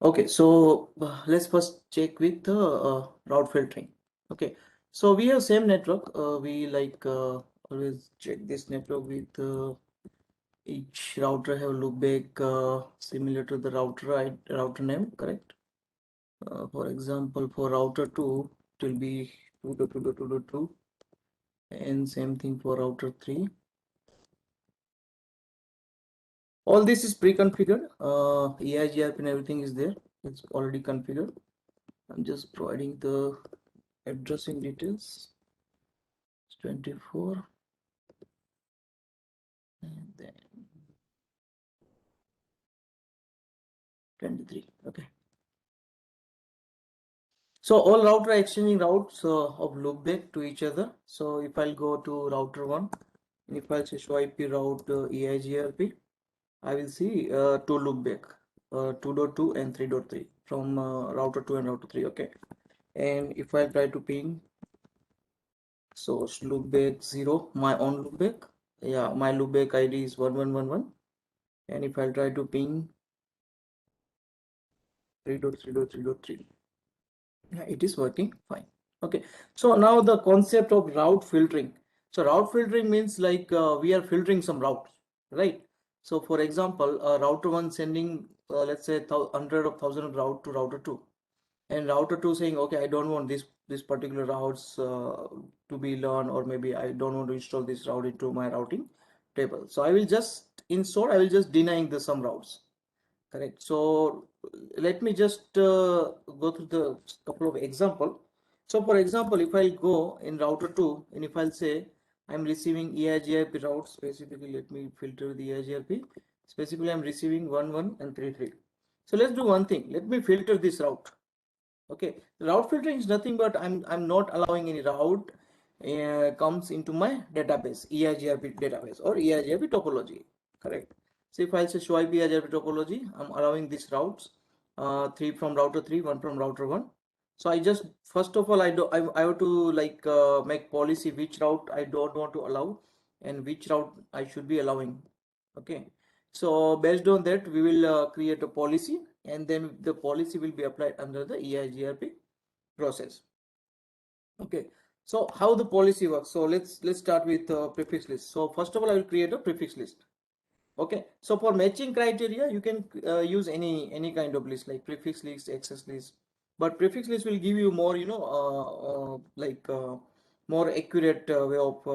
Okay, so let's first check with the route filtering. Okay, so we have same network. We always check this network with each router have loopback similar to the router name, correct? For example, for router 2, it will be 2.2.2.2, and same thing for router 3. All this is pre-configured. EIGRP and everything is there. It's already configured. I'm just providing the addressing details. It's 24 and then 23. Okay. So all router are exchanging routes of loopback to each other. So if I'll go to router 1, and if I'll say show IP route EIGRP, I will see two loopback, 2.2 and 3.3 from router 2 and router 3. Okay. And if I try to ping source loopback 0, my own loopback, yeah, my loopback ID is 1111. And if I try to ping 3.3.3.3, yeah, it is working fine. Okay, so now the concept of route filtering. So route filtering means like we are filtering some routes, right? So for example, router 1 sending let's say hundred of thousand of route to router 2, and router 2 saying, okay, I don't want this particular routes to be learned, or maybe I don't want to install this route into my routing table. So I will just I will just denying the some routes. Correct. So let me just go through the couple of example. So for example, if I'll go in router 2 and if I'll say I'm receiving EIGRP routes, specifically let me filter the EIGRP. Specifically, I'm receiving 11 and 33. So let's do one thing. Let me filter this route. Okay, route filtering is nothing but I'm not allowing any route comes into my database, EIGRP database or EIGRP topology. Correct. So if I say show IP EIGRP topology, I'm allowing these routes, 3 from router 3, 1 from router 1. So I just first of all I have to like make policy which route I don't want to allow and which route I should be allowing. Okay. So based on that, we will create a policy, and then the policy will be applied under the EIGRP process. Okay. So how the policy works? So let's start with prefix list. So first of all, I will create a prefix list. Okay. So for matching criteria, you can use any kind of list like prefix list, access list. But prefix list will give you more, more accurate way of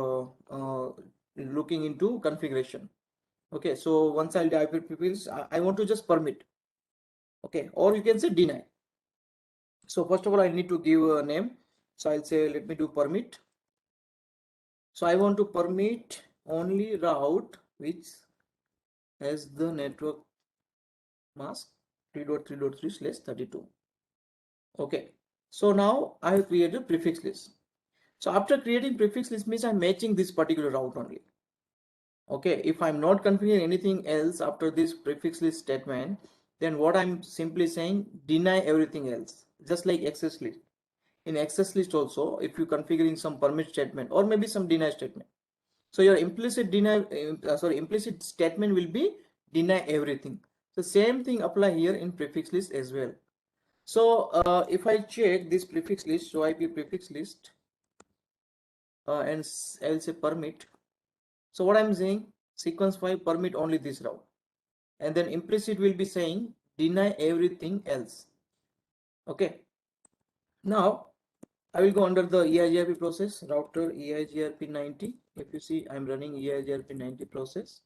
looking into configuration. Okay, so once I'll type it prefix, I want to just permit. Okay, or you can say deny. So first of all, I need to give a name. So I'll say, let me do permit. So I want to permit only route which has the network mask 3.3.3/32. Okay, so now I have created prefix list. So after creating prefix list means I'm matching this particular route only. Okay, if I'm not configuring anything else after this prefix list statement, then what I'm simply saying, deny everything else, just like access list. In access list also, if you're configuring some permit statement or maybe some deny statement, so your implicit statement will be deny everything. The same thing apply here in prefix list as well. So if I check this prefix list, so IP prefix list and I'll say permit. So what I'm saying, sequence 5 permit only this route, and then implicit will be saying deny everything else. Okay, now I will go under the EIGRP process, router EIGRP 90. If you see, I'm running EIGRP 90 process.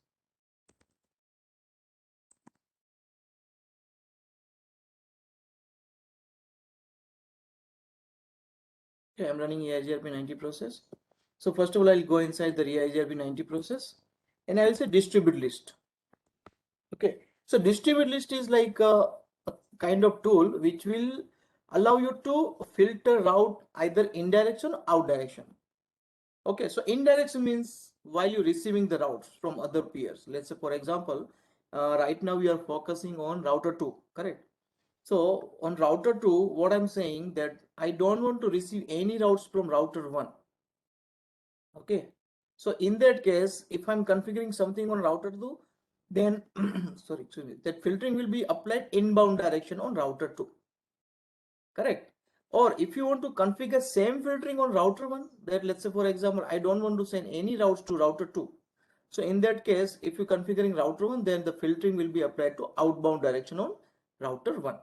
Okay, I'm running EIGRP 90 process. So first of all, I'll go inside the EIGRP 90 process and I will say distribute list. Okay, so distribute list is like a kind of tool which will allow you to filter route either in direction or out direction. Okay, so in direction means while you're receiving the routes from other peers. Let's say, for example, right now we are focusing on router 2, correct? So on router 2, what I'm saying that I don't want to receive any routes from router 1. Okay, so in that case, if I'm configuring something on router 2, then sorry, excuse me, that filtering will be applied inbound direction on router 2. Correct. Or if you want to configure same filtering on router 1, that let's say for example, I don't want to send any routes to router 2. So in that case, if you're configuring router 1, then the filtering will be applied to outbound direction on router 1.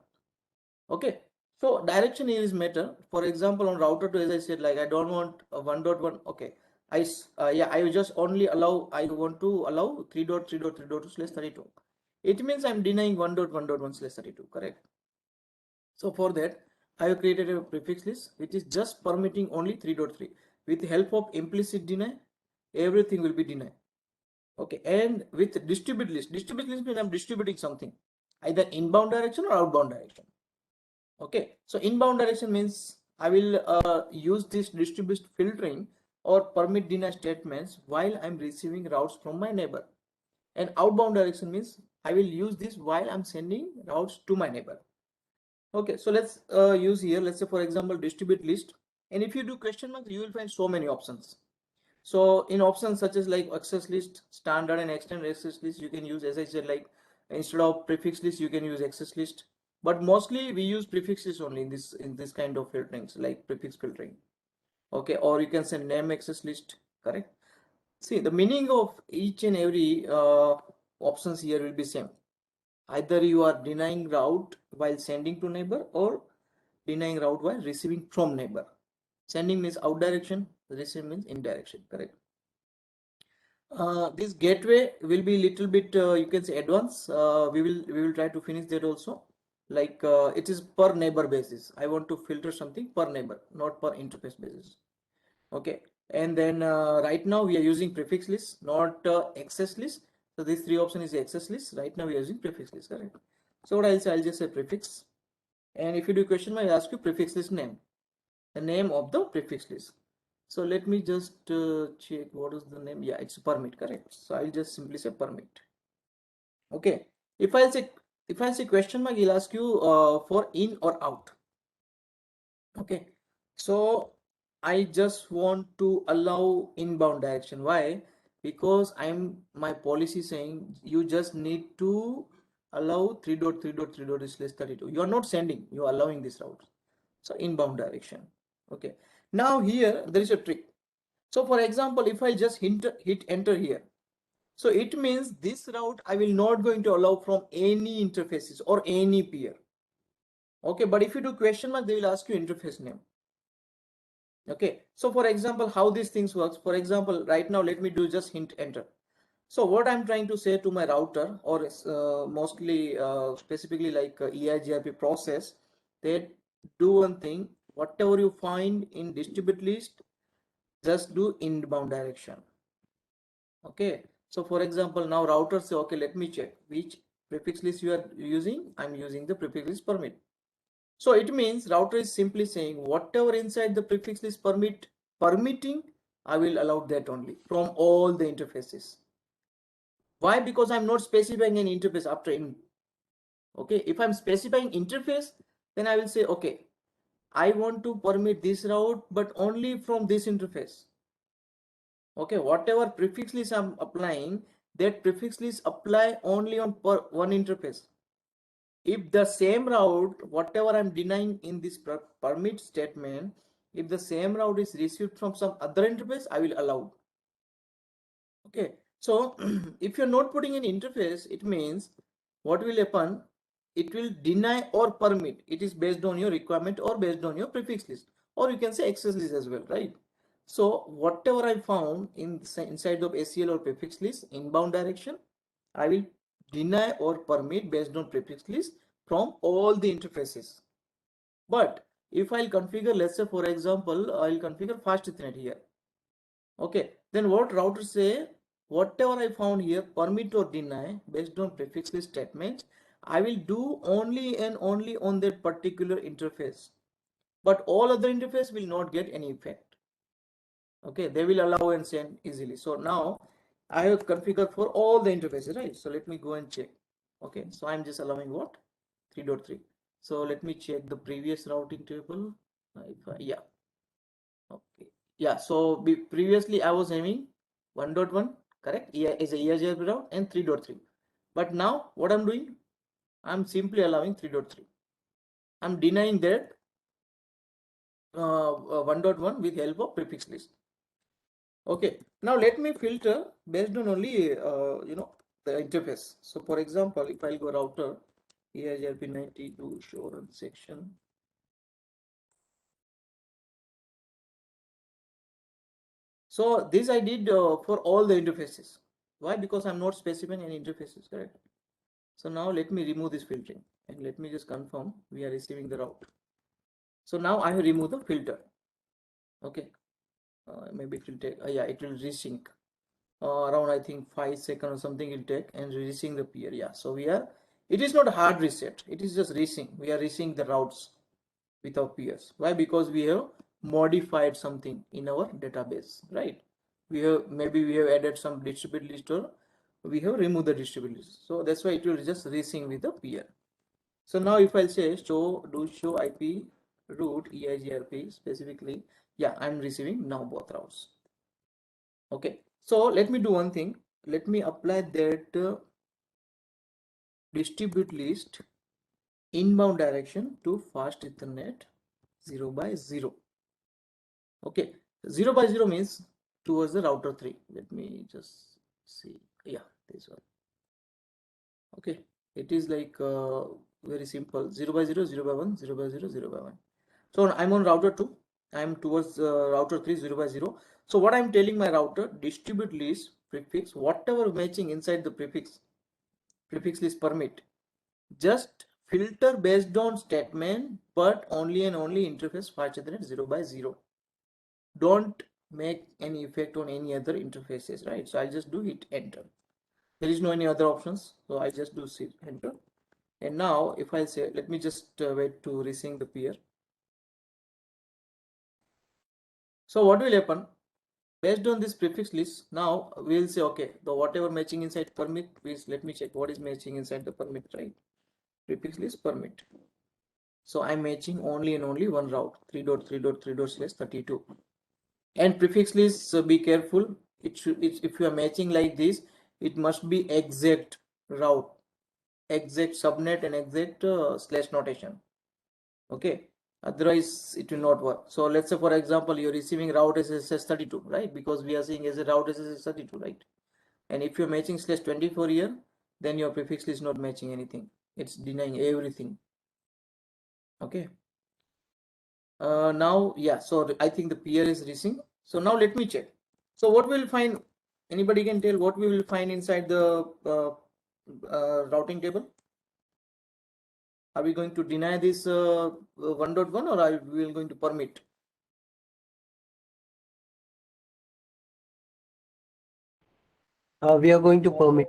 Okay. So direction here is matter. For example, on router 2, as I said, like I don't want a 1.1. Okay. Yeah, I will just only allow, I want to allow 3.3.3.2/32. It means I'm denying 1.1.1/32, correct? So for that, I have created a prefix list which is just permitting only 3.3. With the help of implicit deny, everything will be denied. Okay, and with distribute list means I'm distributing something, either inbound direction or outbound direction. Okay, so inbound direction means I will use this distribute filtering or permit deny statements while I'm receiving routes from my neighbor. And outbound direction means I will use this while I'm sending routes to my neighbor. Okay, so let's use here, let's say for example, distribute list. And if you do question mark, you will find so many options. So in options such as like access list, standard and extended access list, you can use, as I said, like instead of prefix list, you can use access list. But mostly we use prefixes only in this kind of filterings, like prefix filtering. Okay, or you can say name access list, correct? See, the meaning of each and every options here will be same. Either you are denying route while sending to neighbor or denying route while receiving from neighbor. Sending means out direction, receiving means in direction, correct? This gateway will be little bit you can say advanced. We will try to finish that also. Like it is per neighbor basis. I want to filter something per neighbor, not per interface basis. Okay, and then right now we are using prefix list, not access list. So these three option is the access list. Right now we are using prefix list, correct? So what I'll say, I'll just say prefix. And if you do question, I ask you prefix list name, the name of the prefix list. So let me just check what is the name. Yeah, it's permit, correct? So I'll just simply say permit. Okay. If I say question mark, he'll ask you for in or out. Okay. So I just want to allow inbound direction. Why? Because my policy saying you just need to allow 3.3.3.32. You are not sending, you are allowing this route. So inbound direction. Okay. Now here there is a trick. So for example, if I just hit enter here, so it means this route I will not going to allow from any interfaces or any peer. Okay, but if you do question mark, they will ask you interface name. Okay, so for example, how these things works. For example, right now, let me do just hint enter. So what I'm trying to say to my router, or mostly specifically like EIGRP process, they do one thing, whatever you find in distribute list, just do inbound direction. Okay, so for example, now router say, okay, let me check which prefix list you are using. I'm using the prefix list permit. So it means router is simply saying whatever inside the prefix list permitting, I will allow that only from all the interfaces. Why? Because I'm not specifying an interface after in. Okay, if I'm specifying interface, then I will say, okay, I want to permit this route, but only from this interface. Okay, whatever prefix list I'm applying, that prefix list apply only on one interface. If the same route, whatever I'm denying in this permit statement, if the same route is received from some other interface, I will allow. Okay, so if you're not putting an interface, it means what will happen? It will deny or permit. It is based on your requirement or based on your prefix list, or you can say access list as well, right? So whatever I found inside of ACL or prefix list inbound direction, I will deny or permit based on prefix list from all the interfaces. But if I'll configure, let's say for example, I'll configure fast Ethernet here. Okay, then what router say, whatever I found here, permit or deny based on prefix list statements, I will do only and only on that particular interface. But all other interface will not get any effect. Okay, they will allow and send easily. So now I have configured for all the interfaces, right? So let me go and check. Okay, so I'm just allowing what? 3.3. So let me check the previous routing table. Yeah, okay. Yeah, so previously I was having 1.1, correct? Yeah, is a EIGRP route and 3.3. But now what I'm doing, I'm simply allowing 3.3. I'm denying that 1.1 with help of prefix list. Okay, now let me filter based on only the interface. So for example, if I go router EIGRP 92 show run section. So this I did for all the interfaces. Why? Because I'm not specifying any interfaces, correct? So now let me remove this filtering and let me just confirm we are receiving the route. So now I have removed the filter. Okay, maybe it will take, yeah, it will resync. Around I think 5 seconds or something will take and resync the peer. Yeah, so we are, it is not a hard reset, it is just resync. We are resyncing the routes with our peers. Why? Because we have modified something in our database, right? We have, maybe we have added some distributed list or we have removed the distributed list. So that's why it will just resync with the peer. So now if I say show IP route EIGRP specifically, yeah, I'm receiving now both routes. Okay, so let me do one thing. Let me apply that distribute list inbound direction to fast Ethernet 0 by 0. Okay, 0 by 0 means towards the router 3. Let me just see. Yeah, this one. Okay, it is like very simple. 0 by 0, 0 by 1, 0 by 0, 0 by 1. So I'm on router 2. I'm towards router 3, 0 by 0. So what I'm telling my router, distribute list prefix, whatever matching inside the prefix list permit, just filter based on statement, but only and only interface fast Ethernet 0 by 0. Don't make any effect on any other interfaces, right? So I'll just do hit enter. There is no any other options, so I just do enter. And now if I say, let me just wait to resync the peer. So what will happen? Based on this prefix list, now we'll say, okay, the whatever matching inside permit, please let me check what is matching inside the permit, right? Prefix list permit. So I'm matching only and only one route, 3.3.3.32. And prefix list, be careful. It should, if you are matching like this, it must be exact route, exact subnet and exact slash notation. Okay, otherwise it will not work. So let's say for example you're receiving route SSS 32, right? Because we are seeing as a route SSS 32, right? And if you're matching slash 24 here, then your prefix list is not matching anything, it's denying everything. Okay, now yeah, so I think the peer is reaching. So now let me check. So what we'll find, anybody can tell what we will find inside the routing table? Are we going to deny this 1.1 or are we going to permit? We are going to permit.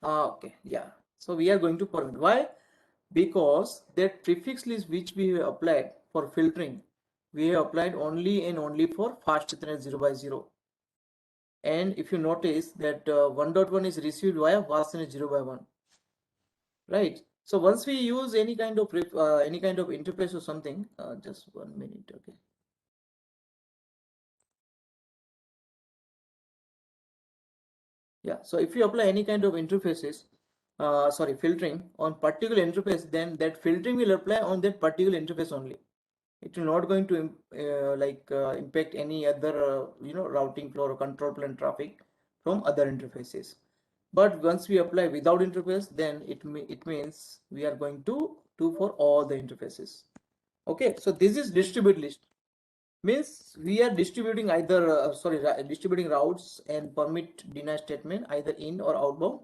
Okay, yeah. So we are going to permit. Why? Because that prefix list which we have applied for filtering, we have applied only and only for fast Ethernet 0 by 0. And if you notice that 1.1 is received via fast Ethernet 0 by 1, right? So once we use any kind of interface or something, just 1 minute, okay. Yeah, so if you apply any kind of interfaces, filtering on particular interface, then that filtering will apply on that particular interface only. It will not going to impact any other routing flow or control plane traffic from other interfaces. But once we apply without interface, then it means we are going to do for all the interfaces. Okay, so this is distribute list, means we are distributing either distributing routes and permit deny statement either in or outbound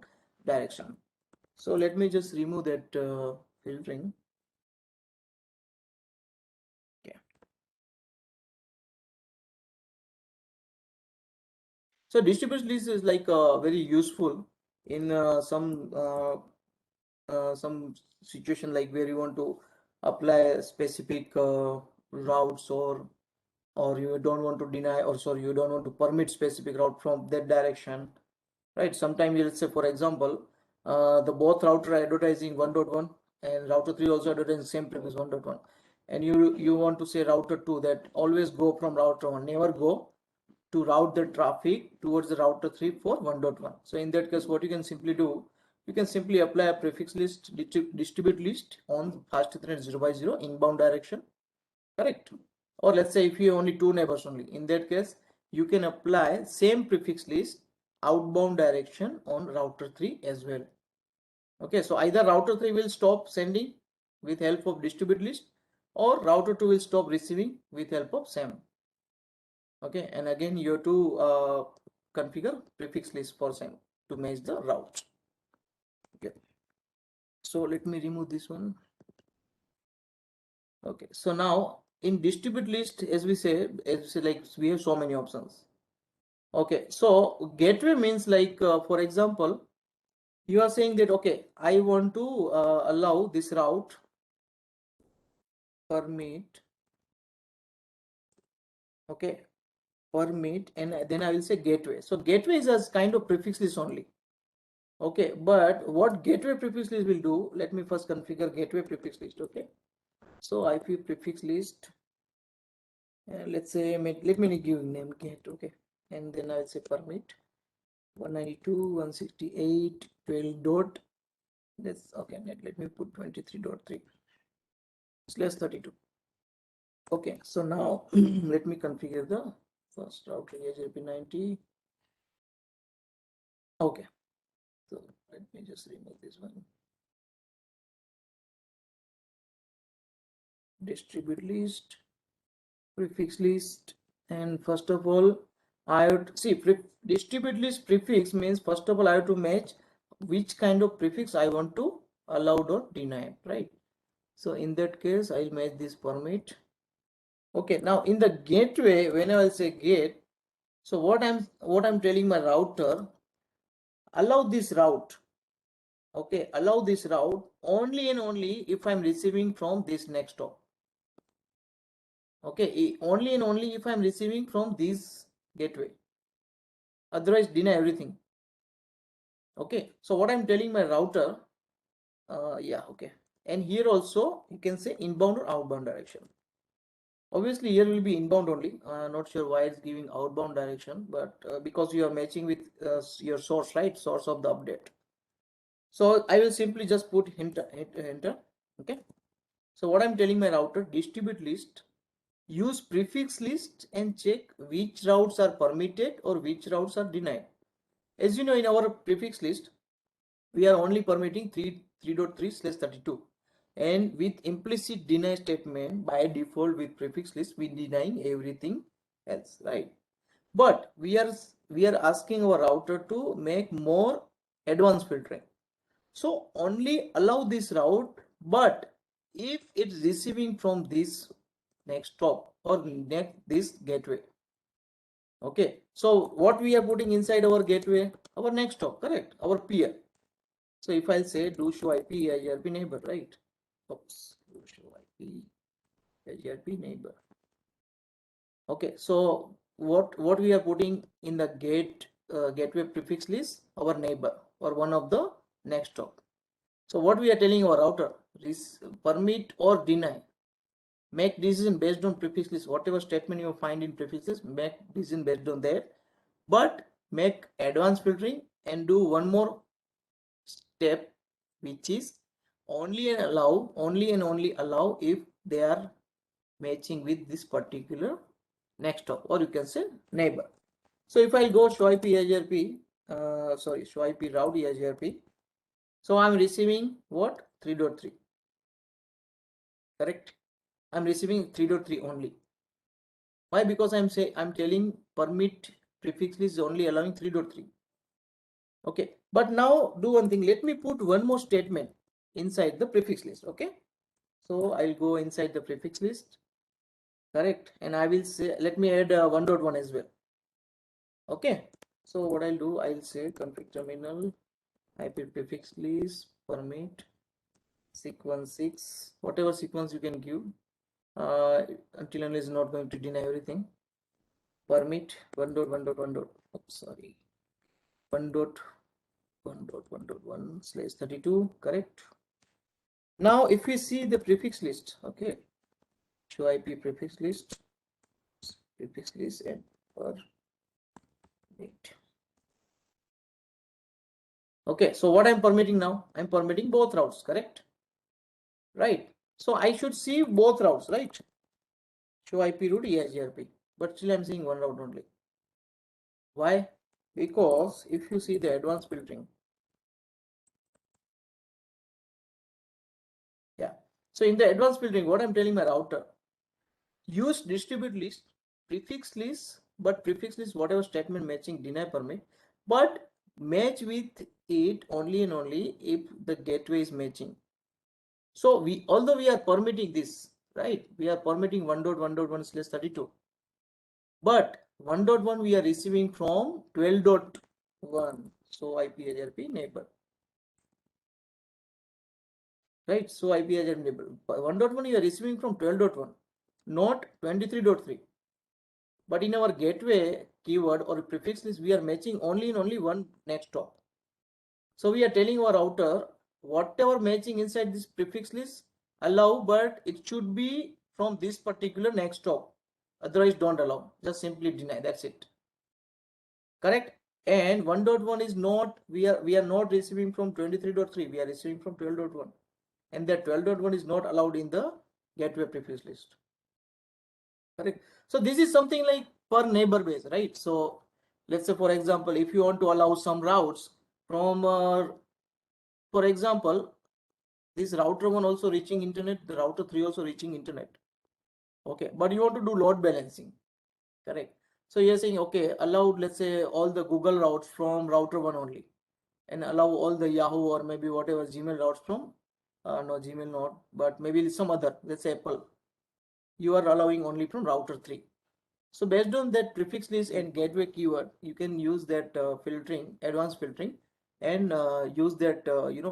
direction. So let me just remove that filtering. Okay, so distribution list is like very useful in some situation like where you want to apply specific routes, or you don't want to deny, or sorry, you don't want to permit specific route from that direction, right? Sometimes you'll say, for example, the both router are advertising 1.1 and router 3 also advertising same premise 1.1, and you want to say router 2 that always go from router 1, never go to route the traffic towards the router 3 for 1.1. So in that case, what you can simply do, you can simply apply a prefix list, distribute list on fast Ethernet 0 by 0 inbound direction, correct? Or let's say if you have only two neighbors only, in that case, you can apply same prefix list outbound direction on router 3 as well. Okay, so either router 3 will stop sending with help of distribute list, or router 2 will stop receiving with help of SAM. Okay, and again you have to configure prefix list for SAM to match the route. Okay, so let me remove this one. Okay, so now in distribute list, as we say, like we have so many options. Okay, so gateway means like for example, you are saying that okay, I want to allow this route permit. Okay, permit, and then I will say gateway. So gateway is as kind of prefix list only. Okay, but what gateway prefix list will do, let me first configure gateway prefix list. Okay, so IP prefix list, let's say let me give name get. Okay, and then I'll say permit 192.168.12 dot, that's okay, let me put 23.3/32. Okay, so now let me configure the first router EIGRP 90. Okay, so let me just remove this one. Distribute list, prefix list, and first of all I have to see distribute list prefix means first of all I have to match which kind of prefix I want to allowed or denied, right? So in that case I'll match this permit. Okay, now in the gateway, whenever I say gate, so what I'm telling my router, allow this route. Okay, allow this route only and only if I'm receiving from this next hop. Okay, only and only if I'm receiving from this gateway. Otherwise, deny everything. Okay, so what I'm telling my router, yeah, okay. And here also you can say inbound or outbound direction. Obviously, here will be inbound only. Not sure why it's giving outbound direction, but because you are matching with your source, right? Source of the update. So I will simply just put enter. Okay. So what I'm telling my router, distribute list, use prefix list and check which routes are permitted or which routes are denied. As you know, in our prefix list, we are only permitting 3.3/32, and with implicit deny statement by default with prefix list we denying everything else, right? But we are asking our router to make more advanced filtering, so only allow this route, but if it's receiving from this next stop or next this gateway. Okay, so what we are putting inside our gateway, our next stop, correct, our peer. So if I'll say do show IP EIGRP neighbor, right? Oops, do show IP EIGRP neighbor. Okay, so what we are putting in the gateway prefix list, our neighbor or one of the next stop. So what we are telling our router is permit or deny. Make decision based on prefix list. Whatever statement you find in prefix list, make decision based on that. But make advanced filtering and do one more step, which is only and only allow if they are matching with this particular next top, or you can say neighbor. So if I go show IP EIGRP, show IP route EIGRP, so I'm receiving what 3.3, correct? I'm receiving 3.3 only. Why? Because I'm telling permit prefix list is only allowing 3.3. Okay, but now do one thing. Let me put one more statement inside the prefix list. Okay, so I'll go inside the prefix list, correct, and I will say let me add 1.1 as well. Okay, so what I'll do, I'll say config terminal IP prefix list permit sequence 6, whatever sequence you can give, until unless is not going to deny everything. Permit 1.1.1. Oops, sorry, 1.1.1/32, correct. Now if we see the prefix list, okay, show IP prefix list and permit. Okay, so what I'm permitting now? I'm permitting both routes, correct? Right. So I should see both routes, right? Show IP route EIGRP, but still I'm seeing one route only. Why? Because if you see the advanced filtering, yeah. So in the advanced filtering, what I'm telling my router, use distribute list, prefix list, but prefix list whatever statement matching deny permit, but match with it only and only if the gateway is matching. So although we are permitting this, right? We are permitting 1.1.1/32, but 1.1 we are receiving from 12.1. So IP neighbor, right? So IP neighbor 1.1 you are receiving from 12.1, not 23.3. But in our gateway keyword or prefix list, we are matching only in only one next hop. So we are telling our router whatever matching inside this prefix list allow, but it should be from this particular next hop. Otherwise, don't allow. Just simply deny. That's it. Correct. And 1.1 is not, we are not receiving from 23.3. We are receiving from 12.1, and that 12.1 is not allowed in the gateway prefix list. Correct. So this is something like per neighbor base, right? So let's say, for example, if you want to allow some routes from, for example, this router 1 also reaching internet, the router 3 also reaching internet. Okay, but you want to do load balancing, correct? So you're saying, okay, allow, let's say, all the Google routes from router 1 only, and allow all the Yahoo or maybe whatever Gmail routes from, no, Gmail not, but maybe some other, let's say Apple, you are allowing only from router 3. So based on that prefix list and gateway keyword, you can use that filtering, advanced filtering, and use that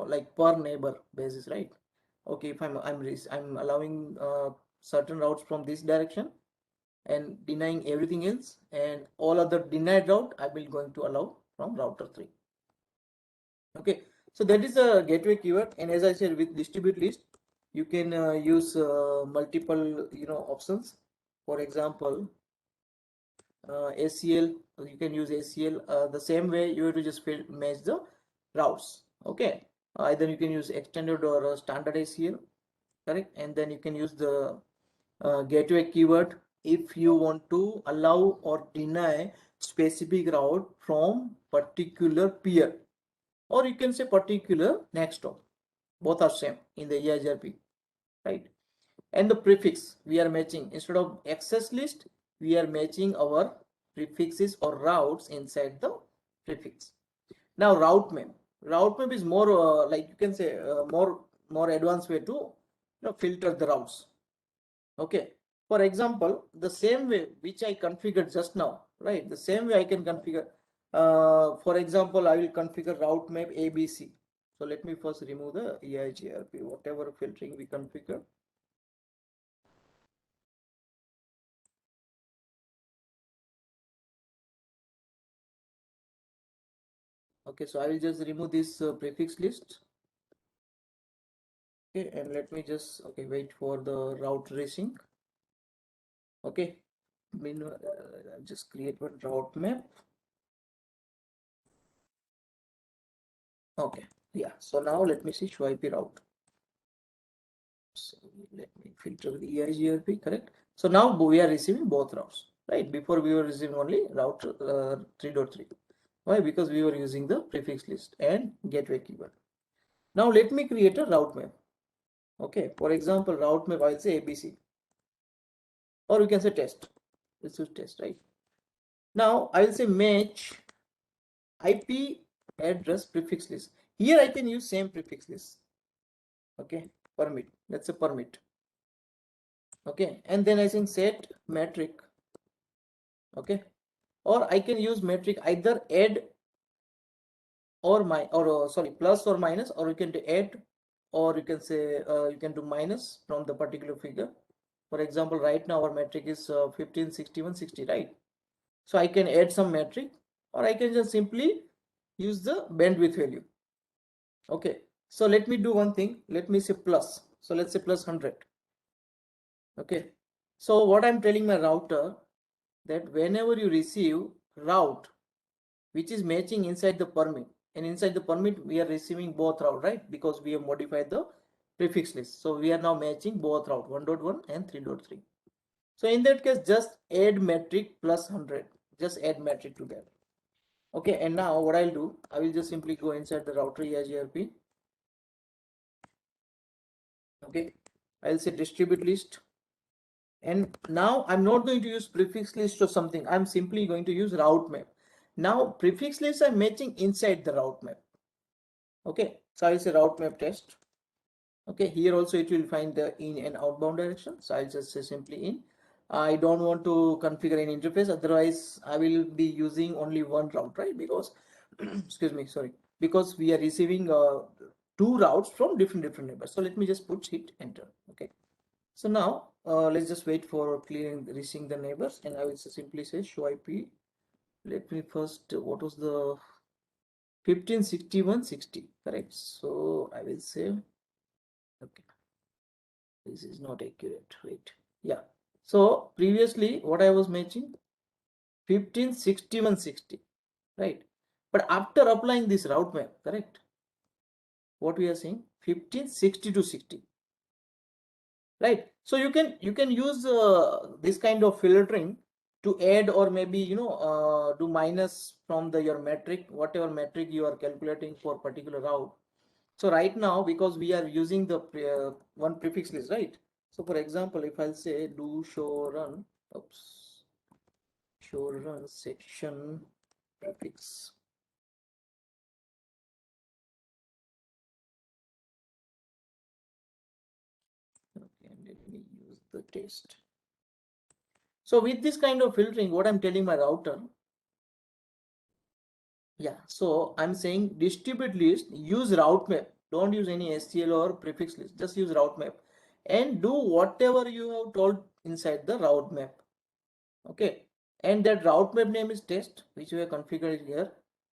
like per neighbor basis, right? Okay, if I'm allowing certain routes from this direction and denying everything else, and all other denied route I will going to allow from router 3. Okay, so that is a gateway keyword, and as I said, with distribute list, you can use multiple options. For example, ACL, you can use ACL the same way. You have to just match the routes. Okay, either you can use extended or standard ACL, correct? And then you can use the gateway keyword if you want to allow or deny specific route from particular peer, or you can say particular next hop. Both are same in the EIGRP, right? And the prefix we are matching, instead of access list we are matching our prefixes or routes inside the prefix. Now route map is more like you can say more advanced way to filter the routes. Okay, for example, the same way which I configured just now, right? The same way I can configure, for example, I will configure route map ABC. So let me first remove the EIGRP, whatever filtering we configure. Okay, so I will just remove this prefix list. Okay, and let me just, okay, wait for the route tracing. Okay, meanwhile, just create one route map. Okay, yeah, so now let me see show IP route. So let me filter the EIGRP, correct? So now we are receiving both routes, right? Before we were receiving only route 3.3. Why? Because we were using the prefix list and gateway keyword. Now let me create a route map. Okay, for example, route map, I'll say ABC, or we can say test. This is test, right? Now I will say match IP address prefix list. Here I can use same prefix list. Okay, permit. Let's say permit. Okay, and then I think set metric. Okay, or I can use metric either add or sorry, plus or minus, or you can do add, or you can say you can do minus from the particular figure. For example, right now our metric is 15, 61, 60, right? So I can add some metric, or I can just simply use the bandwidth value. Okay, so let me do one thing. Let me say plus. So let's say plus 100. Okay, so what I'm telling my router, that whenever you receive route which is matching inside the permit, and inside the permit we are receiving both route, right? Because we have modified the prefix list. So we are now matching both route 1.1 and 3.3. So in that case, just add metric plus 100. Just add metric to that. Okay, and now what I'll do, I will just simply go inside the router EIGRP. Okay, I'll say distribute list. And now I'm not going to use prefix list or something. I'm simply going to use route map. Now prefix list I'm matching inside the route map. Okay, so I'll say route map test. Okay, here also it will find the in and outbound direction. So I'll just say simply in. I don't want to configure an interface, otherwise I will be using only one route, right? Because excuse me, sorry, because we are receiving two routes from different neighbors. So let me just hit enter. Okay, so now let's just wait for clearing reaching the neighbors, and I will simply say show IP. Let me first, what was the 156160, correct? So I will say, okay, this is not accurate, wait, yeah. So previously what I was matching 156160, right? But after applying this route map, correct, what we are saying 156260, right? So you can use this kind of filtering to add, or maybe do minus from the your metric, whatever metric you are calculating for particular route. So right now, because we are using the one prefix list, right? So for example, if I'll say do show run, oops, show run section prefix. Okay, let me use the test. So with this kind of filtering, what I'm telling my router, yeah, so I'm saying distribute list, use route map. Don't use any STL or prefix list. Just use route map and do whatever you have told inside the route map. Okay, and that route map name is test, which we have configured here,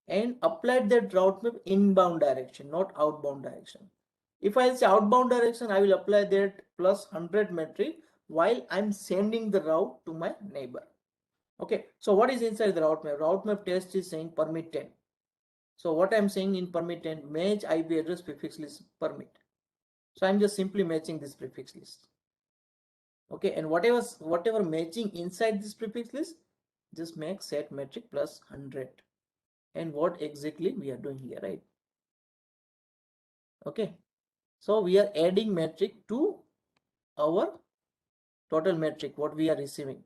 and applied that route map inbound direction, not outbound direction. If I say outbound direction, I will apply that plus 100 metric while I'm sending the route to my neighbor. Okay, so what is inside the route map? Route map test is saying permit 10. So what I'm saying in permit 10, match IP address prefix list permit. So I'm just simply matching this prefix list. Okay, and whatever matching inside this prefix list, just make set metric plus 100. And what exactly we are doing here, right? Okay, so we are adding metric to our total metric, what we are receiving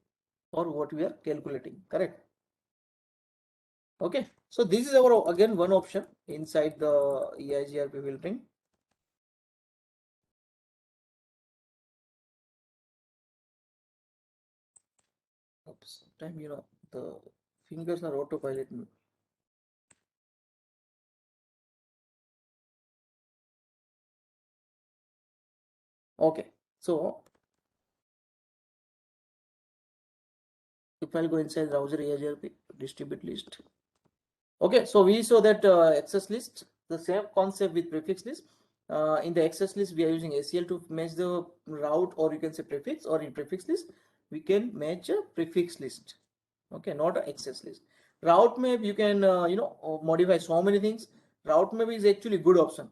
or what we are calculating, correct? Okay, so this is our again one option inside the EIGRP filtering. Oops, time the fingers are autopilot. Okay, so if I'll go inside browser EIGRP distribute list. Okay, so we saw that access list, the same concept with prefix list. In the access list, we are using ACL to match the route, or you can say prefix, or in prefix list, we can match a prefix list. Okay, not an access list. Route map, you can modify so many things. Route map is actually good option.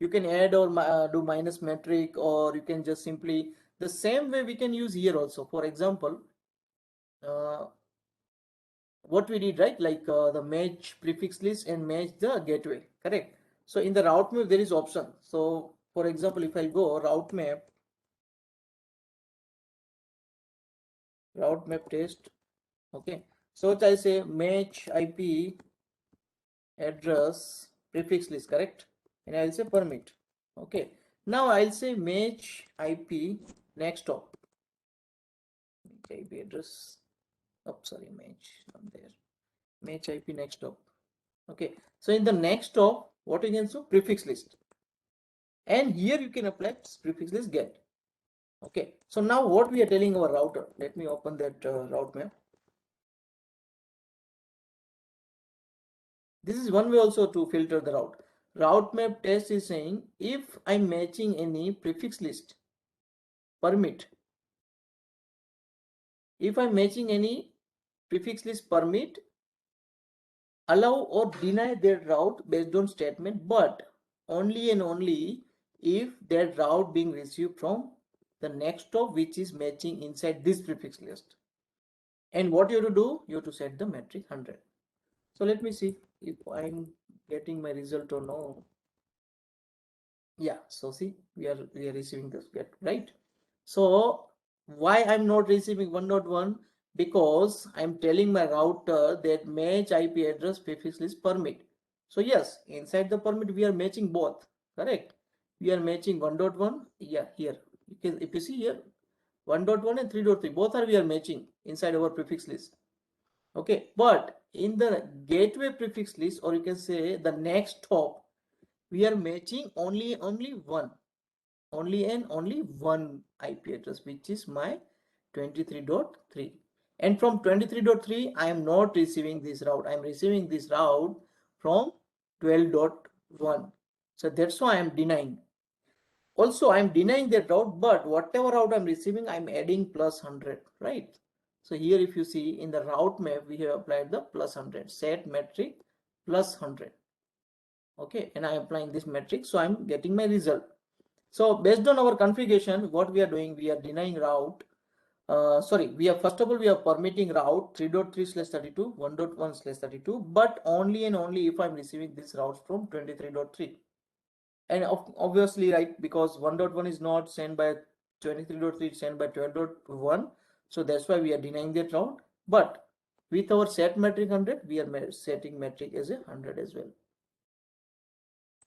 You can add or do minus metric, or you can just simply the same way we can use here also. For example, uh, what we did, right, like the match prefix list and match the gateway, correct? So in the route map there is option. So for example, if I go route map test, okay, so I say match IP address prefix list, correct, and I'll say permit. Okay, now I'll say match IP next hop, IP address, oh sorry, match not there, match IP next hop. Okay, so in the next hop, what you can do, prefix list, and here you can apply prefix list get. Okay, so now what we are telling our router, let me open that route map. This is one way also to filter the route map test is saying if I'm matching any prefix list permit, if I'm matching any prefix list permit allow or deny that route based on statement, but only and only if that route being received from the next stop which is matching inside this prefix list. And what you have to do, you have to set the metric 100. So let me see if I'm getting my result or no. Yeah, so see, we are receiving this get right. So why I'm not receiving 1.1? Because I'm telling my router that match IP address prefix list permit. So yes, inside the permit we are matching both, correct? We are matching 1.1. Yeah, here you can, if you see here, 1.1 and 3.3 both are we are matching inside our prefix list. Okay, but in the gateway prefix list, or you can say the next hop, we are matching only one IP address, which is my 23.3. And from 23.3, I am not receiving this route. I am receiving this route from 12.1. So that's why I am denying. Also, I'm denying that route, but whatever route I'm receiving, I'm adding plus 100, right? So here, if you see in the route map, we have applied the plus 100, set metric plus 100. Okay, and I'm applying this metric, so I'm getting my result. So based on our configuration, what we are doing, we are denying route. Sorry, we are first of all, we are permitting route 3.3/32, 1.1/32, but only and only if I'm receiving this routes from 23.3. And obviously, right, because 1.1 is not sent by 23.3, it's sent by 12.1. So that's why we are denying that route. But with our set metric 100, we are setting metric as a 100 as well.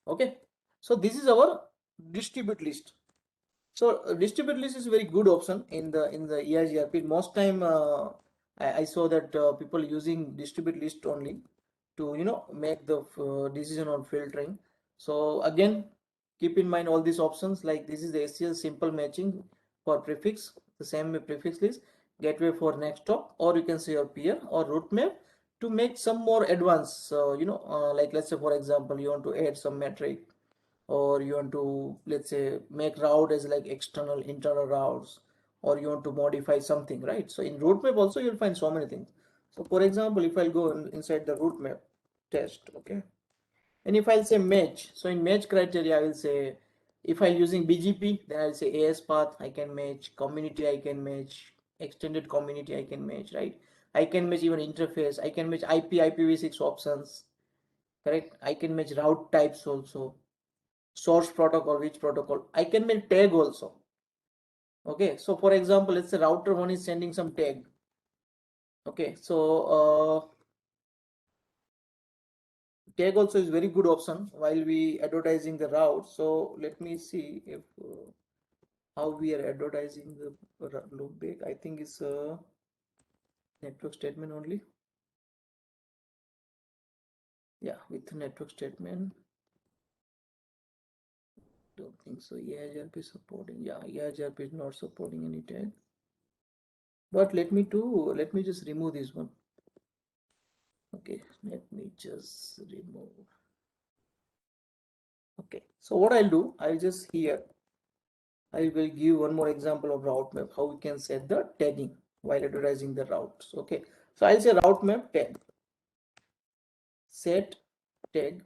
Okay. So this is our distribute list. So distribute list is a very good option in the EIGRP. Most time I saw that people using distribute list only to make the decision on filtering. So again, keep in mind all these options, like this is the SCL simple matching for prefix, the same prefix list, gateway for next stop, or you can say your peer or route map to make some more advanced. Like let's say for example you want to add some metric, or you want to, let's say, make route as like external internal routes, or you want to modify something, right? So in route map also you'll find so many things. So for example, if I'll go inside the route map test, okay, and if I'll say match, so in match criteria I will say, if I'm using BGP, then I'll say AS path I can match, community I can match, extended community I can match, right? I can match even interface, I can match IP IPv6 options, correct? I can match route types also, source protocol, which protocol. I can make tag also. Okay, so for example, let's say router one is sending some tag. Okay, so tag also is very good option while we advertising the route. So let me see if how we are advertising the loopback. I think it's a network statement only. Yeah, with network statement. Don't think so. EIGRP is supporting. Yeah, EIGRP is not supporting any tag. But let me just remove this one. Okay, let me just remove. Okay, so what I'll do, I'll just here, I will give one more example of route map, how we can set the tagging while advertising the routes. Okay, so I'll say route map tag, set tag,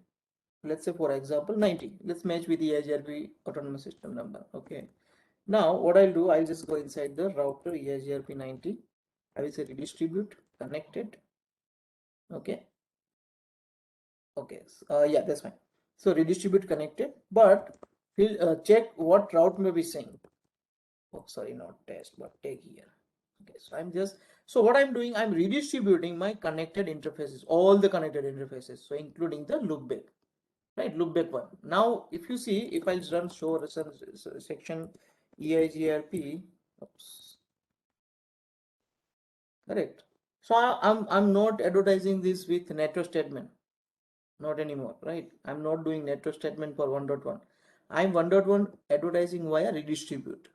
let's say for example 90, let's match with the EIGRP autonomous system number. Okay, now what I'll do, I'll just go inside the router EIGRP 90, I will say redistribute connected. Okay, okay, yeah, that's fine. So redistribute connected, but we'll check what route may be saying. Oh, sorry, not test, but take here. Okay, so so what I'm doing, I'm redistributing my connected interfaces, all the connected interfaces, so including the loopback, right? Loopback one. Now, if you see, if I run show section EIGRP, oops, correct. So I'm not advertising this with network statement. Not anymore, right? I'm not doing network statement for 1.1. I'm 1.1 advertising via redistribute.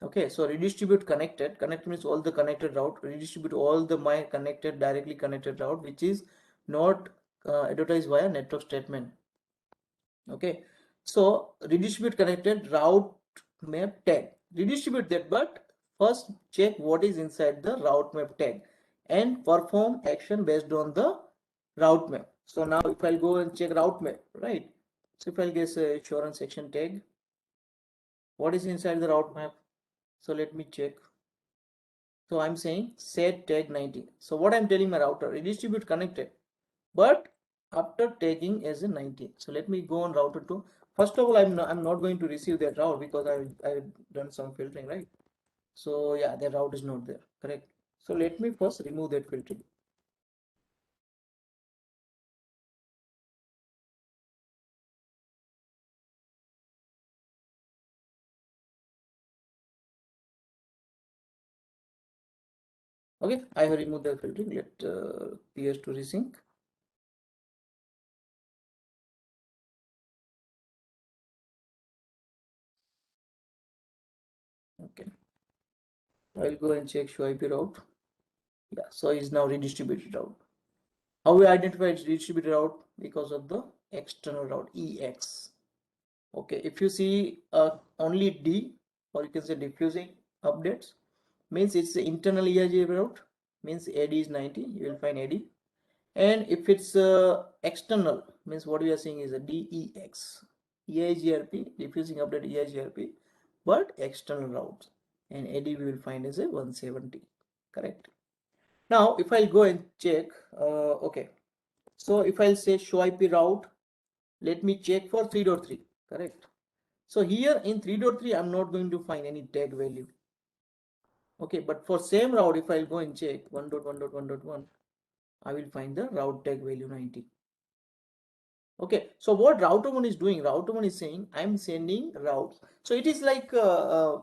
Okay, so redistribute connected. Connect means all the connected route. Redistribute all the my connected, directly connected route, which is not advertised via network statement. Okay, so redistribute connected route map tag. Redistribute that, but first check what is inside the route map tag and perform action based on the route map. So now if I'll go and check route map, right? So if I'll guess insurance section tag, what is inside the route map? So let me check. So I'm saying set tag 90. So what I'm telling my router, redistribute connected, but after tagging as a 90. So let me go on router 2. First of all, I'm not going to receive that route because I've done some filtering, right? So yeah, the route is not there, correct? So let me first remove that filtering. Okay, I have removed the filtering. Let PS to resync. Okay, I'll go and check show IP route. Yeah, so it's now redistributed route. How we identify its redistributed route? Because of the external route EX. Okay, if you see only D, or you can say diffusing updates, means it's the internal EIGRP route, means AD is 90, you will find AD. And if it's external, means what we are seeing is a DEX, EIGRP, diffusing update EIGRP, but external routes. And AD we will find as a 170, correct? Now, if I'll go and check, okay. So if I'll say show IP route, let me check for 3.3, correct? So here in 3.3, I'm not going to find any tag value. Okay, but for same route, if I'll go and check 1.1.1.1, I will find the route tag value 90. Okay, so what router 1 is doing, router 1 is saying I'm sending routes. So it is like the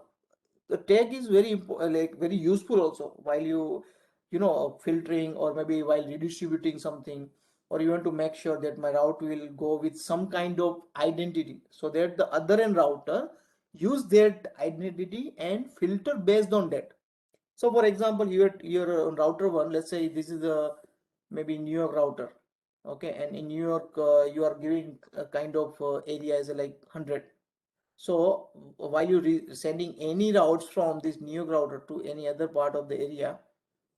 tag is very important, like very useful also while you know filtering, or maybe while redistributing something, or you want to make sure that my route will go with some kind of identity, so that the other end router use that identity and filter based on that. So for example, your router 1, let's say this is a maybe New York router. Okay, and in New York you are giving a kind of area as like 100. So while you sending any routes from this New York router to any other part of the area,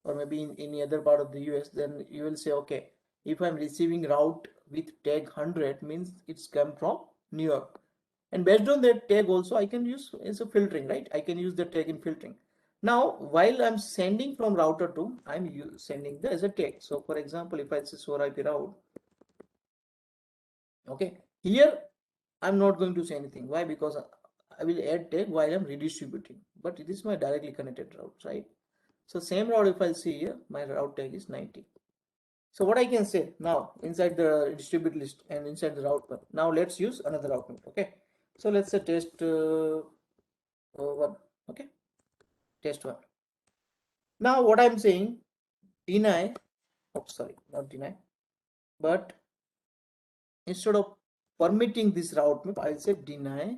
or maybe in any other part of the US, then you will say, okay, if I'm receiving route with tag 100, means it's come from New York. And based on that tag also, I can use as a filtering, right? I can use the tag in filtering. Now, while I'm sending from router to, I'm sending the as a tag. So for example, if I say source IP route, okay, here I'm not going to say anything. Why? Because I will add tag while I'm redistributing, but it is my directly connected route, right? So same route, if I see here, my route tag is 90. So what I can say now inside the distribute list and inside the route map. Now let's use another route map. Okay. So let's say test one. Okay. Test one. Now what I'm saying, deny. Oh, sorry, not deny, but instead of permitting this route map, I'll say deny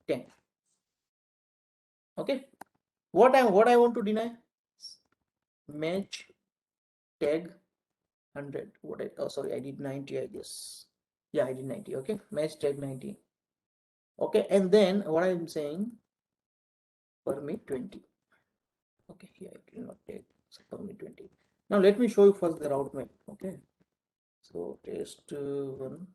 10. Okay. What I want to deny? Match tag 100. Oh sorry, I did 90, I guess. Yeah, I did 90. Okay. Match tag 90. Okay, and then what I'm saying, permit 20. Okay, here it will not take, so permit 20. Now let me show you first the route map. Okay, so test one.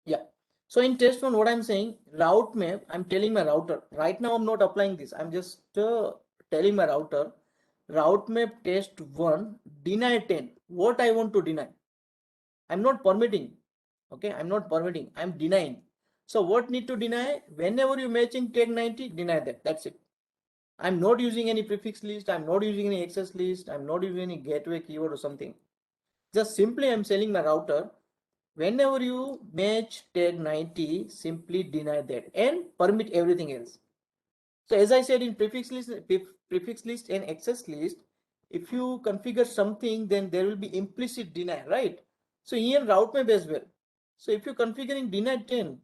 Yeah, so in test one, what I'm saying, route map, I'm telling my router right now, I'm not applying this, I'm just telling my router route map test one deny 10. What I want to deny, I'm not permitting. Okay, I'm not permitting, I'm denying. So what need to deny? Whenever you matching tag 90, deny that. That's it. I'm not using any prefix list, I'm not using any access list, I'm not using any gateway keyword or something. Just simply I'm telling my router, whenever you match tag 90, simply deny that and permit everything else. So as I said, in prefix list and access list, if you configure something, then there will be implicit deny, right? So here route map as well. So if you're configuring deny 10,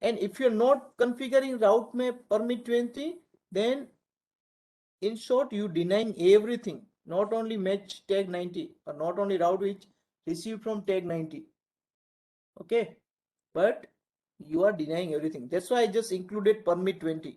and if you're not configuring route map permit 20, then in short, you denying everything, not only match tag 90, or not only route which received from tag 90. Okay, but you are denying everything. That's why I just included permit 20.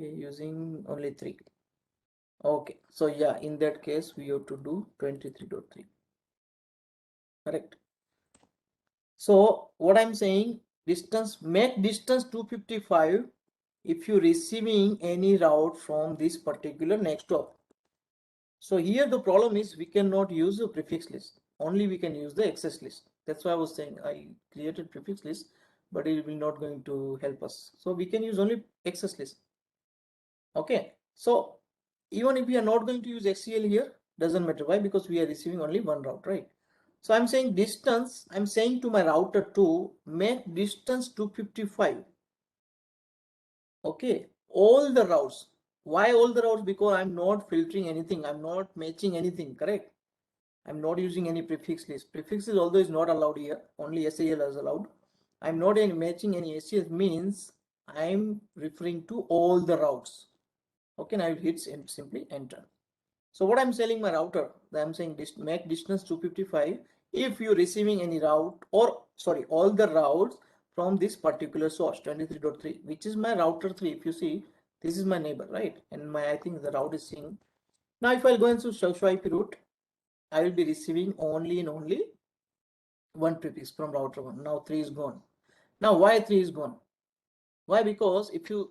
Okay, using only 3. Okay, so yeah, in that case, we have to do 23.3. Correct. So what I'm saying, make distance 255 if you receiving any route from this particular next stop. So here the problem is we cannot use the prefix list. Only we can use the access list. That's why I was saying I created prefix list, but it will not going to help us. So we can use only access list. Okay. So even if we are not going to use XCL here, doesn't matter. Why? Because we are receiving only one route, right? So I'm saying distance, I'm saying to my router 2, make distance 255. Okay. All the routes. Why all the routes? Because I'm not filtering anything. I'm not matching anything, correct? I'm not using any prefix list. Prefixes although is not allowed here, only SAL is allowed. I'm not any matching any SAL means I'm referring to all the routes. Okay, now I will hit simply enter. So what I'm telling my router, I'm saying make distance 255 if you're receiving any route or sorry, all the routes from this particular source 23.3, which is my router 3. If you see, this is my neighbor, right? And my I think the route is seeing. Now if I go into show IP route, I will be receiving only and only one prefix from router 1. Now 3 is gone. Now why 3 is gone? Why? Because if you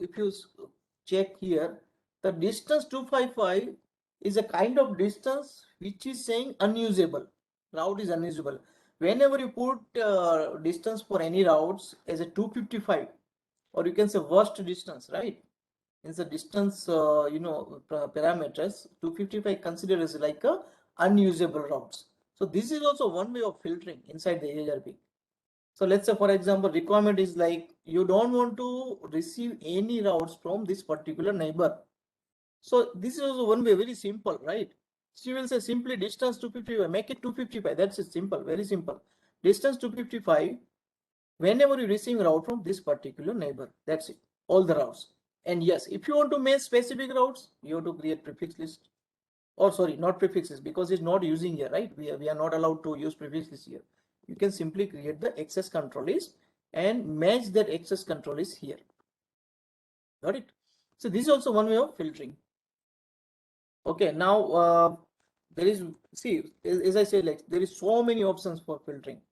check here, the distance 255 is a kind of distance which is saying unusable. Route is unusable. Whenever you put distance for any routes as a 255, or you can say worst distance, right? It's a distance, parameters. 255 considered as like a unusable routes. So this is also one way of filtering inside the EIGRP. So let's say, for example, requirement is like you don't want to receive any routes from this particular neighbor. So this is also one way, very simple, right? So you will say simply distance 255, make it 255. That's it, simple, very simple. Distance 255 whenever you receive route from this particular neighbor. That's it, all the routes. And yes, if you want to make specific routes, you have to create prefix list. Or sorry, not prefixes, because it's not using here, right? We are not allowed to use prefixes here. You can simply create the access control list and match that access control list here. Got it? So this is also one way of filtering. Okay, now there is, see, as I said, like there is so many options for filtering.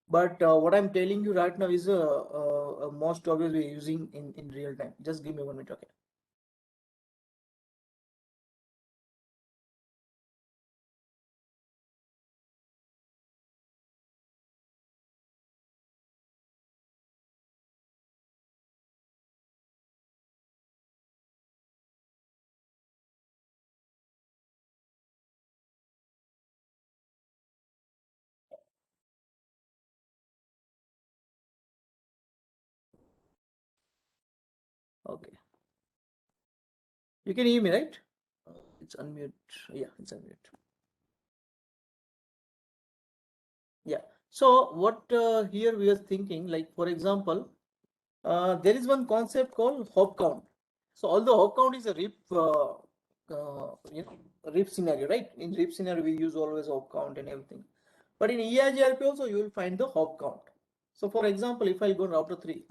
But what I'm telling you right now is a most obvious way using in real time. Just give me 1 minute, okay? Okay. You can hear me, right? It's unmute. Yeah, it's unmute. Yeah. So what here we are thinking, like for example, there is one concept called hop count. So although hop count is a RIP, RIP scenario, right? In RIP scenario, we use always hop count and everything. But in EIGRP also, you will find the hop count. So for example, if I go router 3,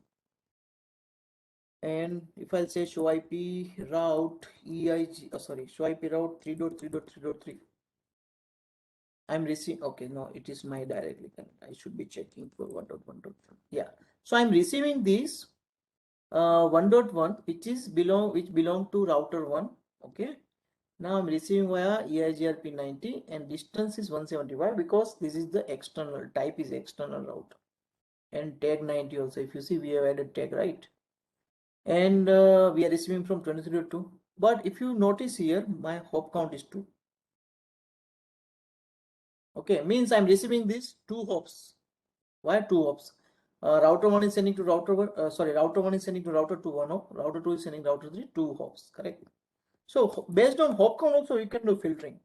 and if I'll say show IP route show IP route 3.3.3.3. I'm receiving, okay, no, it is my directly connect. I should be checking for 1.1.1. Yeah. So I'm receiving this 1.1, which belong to router 1. Okay. Now I'm receiving via EIGRP 90 and distance is 175 because this is the external type is external route. And tag 90 also, if you see, we have added tag, right? And we are receiving from 23.2. But if you notice here, my hop count is 2. Okay, means I'm receiving these 2 hops. Why 2 hops? Router 1 is sending to router 1, router 1 is sending to router 2 1 hop, router 2 is sending router 3 2 hops, correct? So based on hop count also you can do filtering.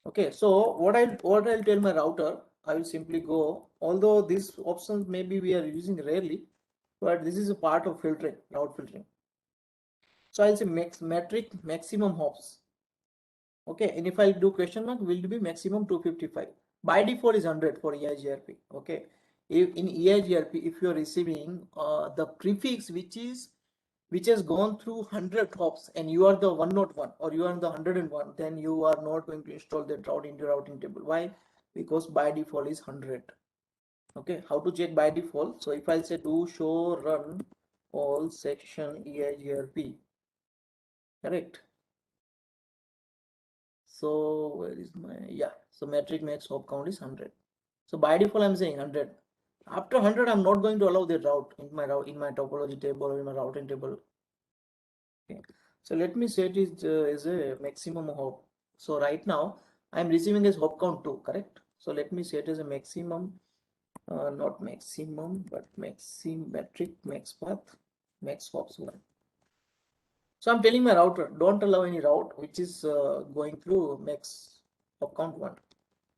Okay, so what I'll tell my router, I will simply go, although these options maybe we are using rarely, but this is a part of filtering, route filtering. So I'll say metric maximum hops. Okay, and if I do question mark, will be maximum 255. By default is 100 for EIGRP. Okay, if in EIGRP, if you are receiving the prefix which is which has gone through 100 hops and you are the 101 or you are the 101, then you are not going to install that route into your routing table. Why? Because by default is 100. Okay, how to check by default? So if I say do show run all section EIGRP, correct? So where is my, yeah, so metric max hop count is 100. So by default I'm saying 100. After 100 I'm not going to allow the route in my topology table or in my routing table. Okay, so let me set it as a maximum hop. So right now I'm receiving as hop count 2, correct? So let me set as a maximum, not maximum but maxim metric max path max hops 1. So I'm telling my router, don't allow any route which is going through max hop count 1.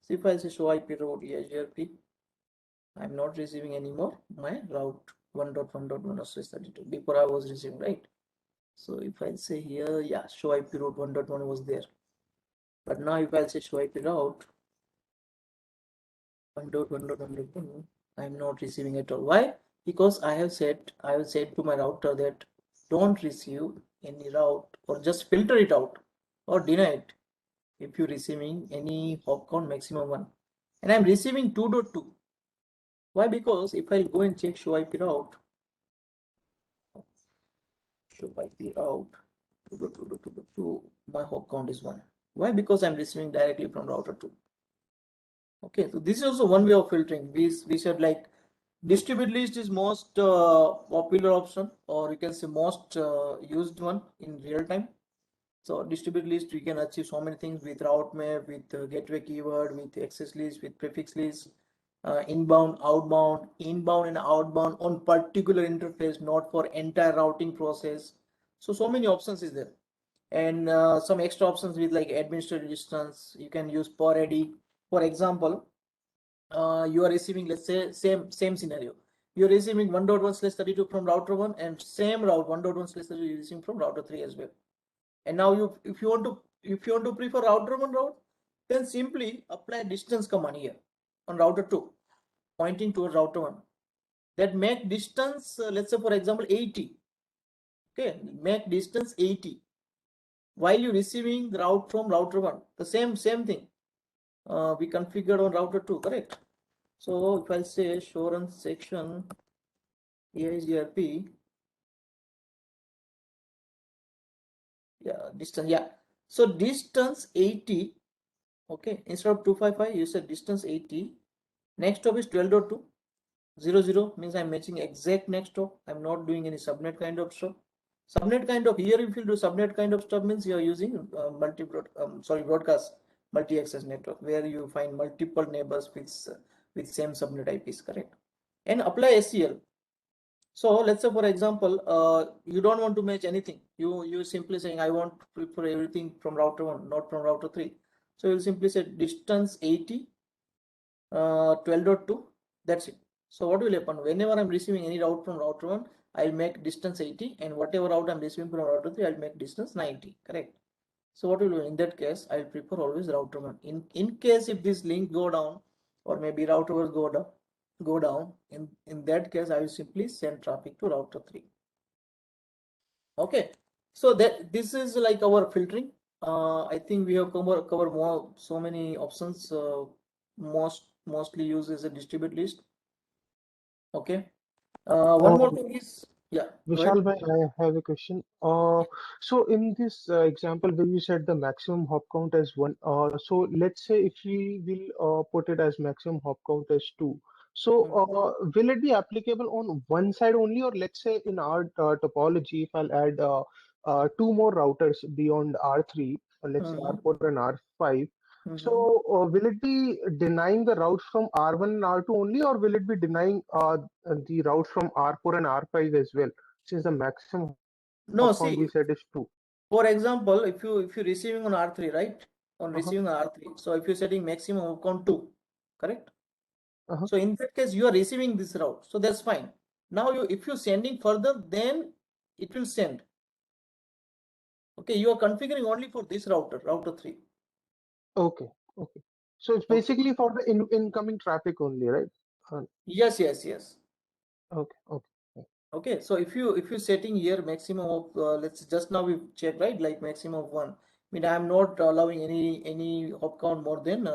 So if I say show IP route EIGRP, I'm not receiving anymore my route 1.1.1 or 32. Before I was receiving, right? So if I say here, yeah, show IP route 1.1 was there. But now if I say show IP route 1.1.1.1, I'm not receiving at all. Why? Because I have said to my router that don't receive any route or just filter it out or deny it if you're receiving any hop count maximum 1. And I'm receiving 2.2. Why? Because if I go and check show IP route, my hop count is 1. Why? Because I'm receiving directly from router 2. Okay, so this is also one way of filtering. We said like distribute list is most popular option, or you can say most used one in real time. So distribute list, we can achieve so many things with route map, with gateway keyword, with access list, with prefix list, inbound, outbound, inbound and outbound on particular interface, not for entire routing process. So many options is there. And some extra options with like administrative distance, you can use per AD. For example, you are receiving, let's say, same scenario. You're receiving 1.1/32 from router 1 and same route 1.1/32 you're receiving from router 3 as well. And now if you want to prefer router 1 route, then simply apply distance command here on router 2, pointing towards router 1. That make distance, let's say for example 80. Okay, make distance 80 while you're receiving the route from router 1. The same thing we configured on router 2, correct? So if I say show run section EIGRP, yeah, distance, yeah. So distance 80, okay, instead of 255, you said distance 80. Next hop is 12.2. 00 means I'm matching exact next hop. I'm not doing any subnet kind of stuff. Subnet kind of, here if you do subnet kind of stuff means you're using broadcast multi-access network where you find multiple neighbors with same subnet IPs, correct? And apply SCL. So let's say for example, you don't want to match anything. You simply saying I want to prefer everything from router 1, not from router 3. So you'll simply say distance 80, 12.2. That's it. So what will happen? Whenever I'm receiving any route from router 1, I'll make distance 80, and whatever route I'm receiving from router 3, I'll make distance 90. Correct. So what will do in that case? I'll prefer always router 1. In case if this link go down, or maybe router will go down, in that case I will simply send traffic to router 3. Okay, so that this is like our filtering. I think we have covered more so many options. Mostly used as a distribute list. Okay, one more Um, thing is, yeah, go ahead. Vishal bhai, I have a question. So in this example where you said the maximum hop count as one, so let's say if we will put it as maximum hop count as two, so Mm, will it be applicable on one side only, or let's say in our topology, if I'll add two more routers beyond R3, let's say mhm, R4 and R5, mhm. so will it be denying the routes from R1 and R2 only, or will it be denying the routes from R4 and R5 as well? Since the maximum hop count we said No, is two. see, for example, if you're receiving on R3, right? On Uh-huh, receiving on R3, so if you're setting maximum count 2, correct? uh-huh. So in that case, you are receiving this route, so that's fine. Now if you're sending further, then it will send. Okay, you are configuring only for this router 3. Okay, okay. So it's Okay. basically for the incoming traffic only, right? Uh, Yes, yes, yes. okay, okay. Okay, so if you setting here maximum of let's just now we check, right, like maximum of one. I mean, I'm not allowing any hop count more than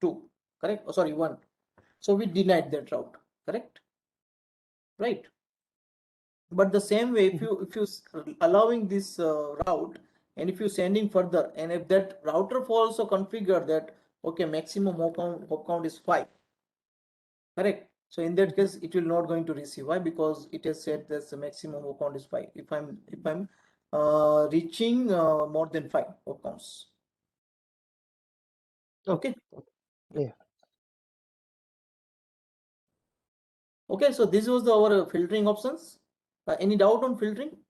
two, correct? Oh, sorry, one. So we denied that route, correct? Right. But the same way, if Mhm. you allowing this route, and if you sending further, and if that router also configure that, okay, maximum hop count is 5, correct? So in that Mhm. case, it will not going to receive. Why? Because it has said that the maximum hop count is 5. If I'm reaching more than 5 hop counts. Okay. Okay. Okay. Yeah. Okay. So this was our filtering options. Any doubt on filtering?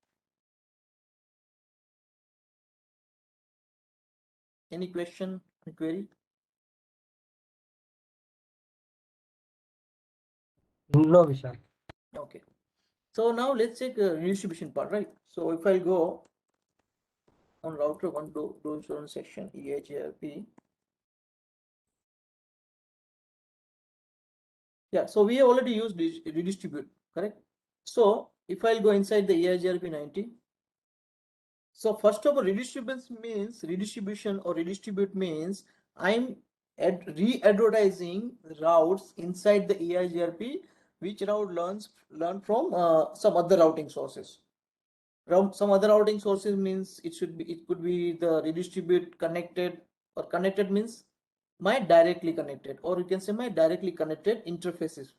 Any question? Any query? No, Vishal. Okay. So now let's check redistribution part, right? So if I go on router 1 to insurance section EIGRP, yeah, so we have already used redistribute, correct? So if I'll go inside the EIGRP 90, so first of all, redistribution or redistribute means I'm re-advertising routes inside the EIGRP, which route learn from some other routing sources. Some other routing sources means it could be the redistribute connected, or connected means my directly connected, or you can say my directly connected interfaces,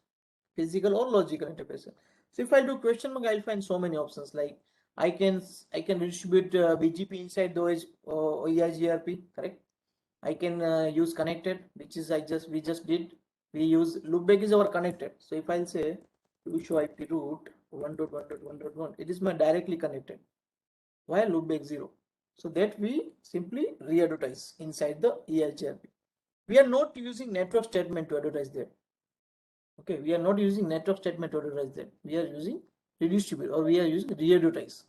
physical or logical interfaces. So if I do question mark, I'll find so many options, like I can redistribute BGP inside the EIGRP, correct? I can use connected, which is we just did. We use loopback is our connected. So if I'll say to show IP route 1.1.1.1, it is my directly connected. Why loopback 0? So that we simply re-advertise inside the EIGRP. We are not using network statement to advertise that. Okay, we are not using network statement to advertise that. We are using redistribute, or we are using re-advertise.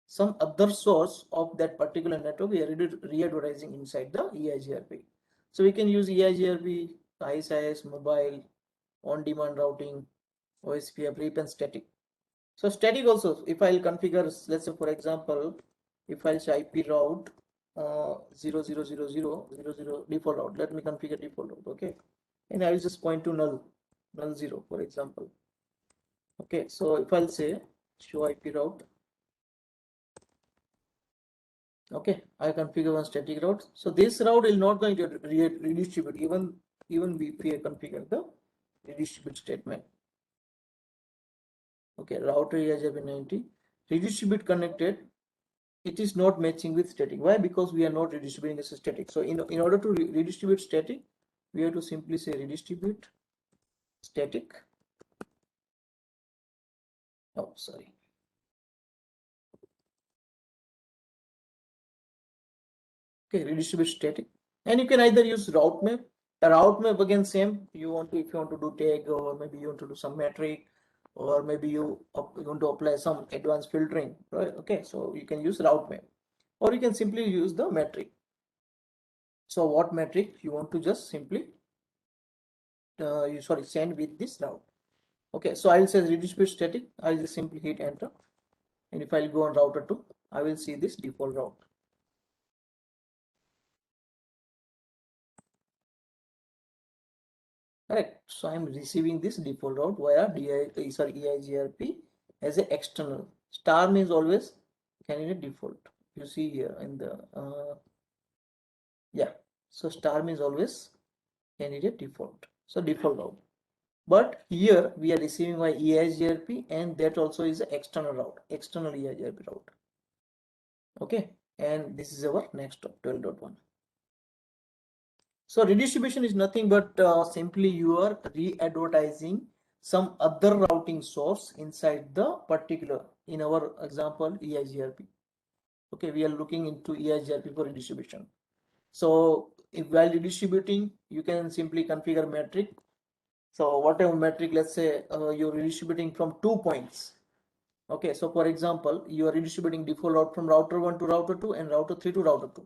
Some other source of that particular network we are re-advertising inside the EIGRP. So we can use EIGRP, ISIS, mobile, on-demand routing, OSPF, RIP, and static. So static also, if I'll configure, let's say for example, if I'll say IP route 000000 default route, let me configure default route, okay? And I will just point to null 0, for example. Okay, so if I'll say show IP route, okay, I configure one static route. So this route is not going to redistribute even if we configure the redistribute statement. Okay, router EIGRP 90 redistribute connected, it is not matching with static. Why? Because we are not redistributing as a static. So in order to redistribute static, we have to simply say redistribute static. Oh, sorry. Okay, redistribute static. And you can either use route map. A route map again same. If you want to do tag, or maybe you want to do some metric, or maybe you want to apply some advanced filtering, right? Okay, so you can use route map, or you can simply use the metric. So what metric you want to just simply send with this route. Okay, so I'll say redistribute static. I'll just simply hit enter, and if I'll go on router 2, I will see this default route. Correct. So I'm receiving this default route via EIGRP as an external. Star means always candidate default. You see here in the yeah. So star means always candidate default. So default route. But here we are receiving by EIGRP, and that also is an external route, external EIGRP route. Okay, and this is our next stop 12.1. So redistribution is nothing but simply you are re-advertising some other routing source inside the particular, in our example, EIGRP. Okay, we are looking into EIGRP for redistribution. So if while redistributing, you can simply configure metric. So whatever metric, let's say you're redistributing from 2 points. Okay, so for example, you are redistributing default route from router 1 to router 2 and router 3 to router 2.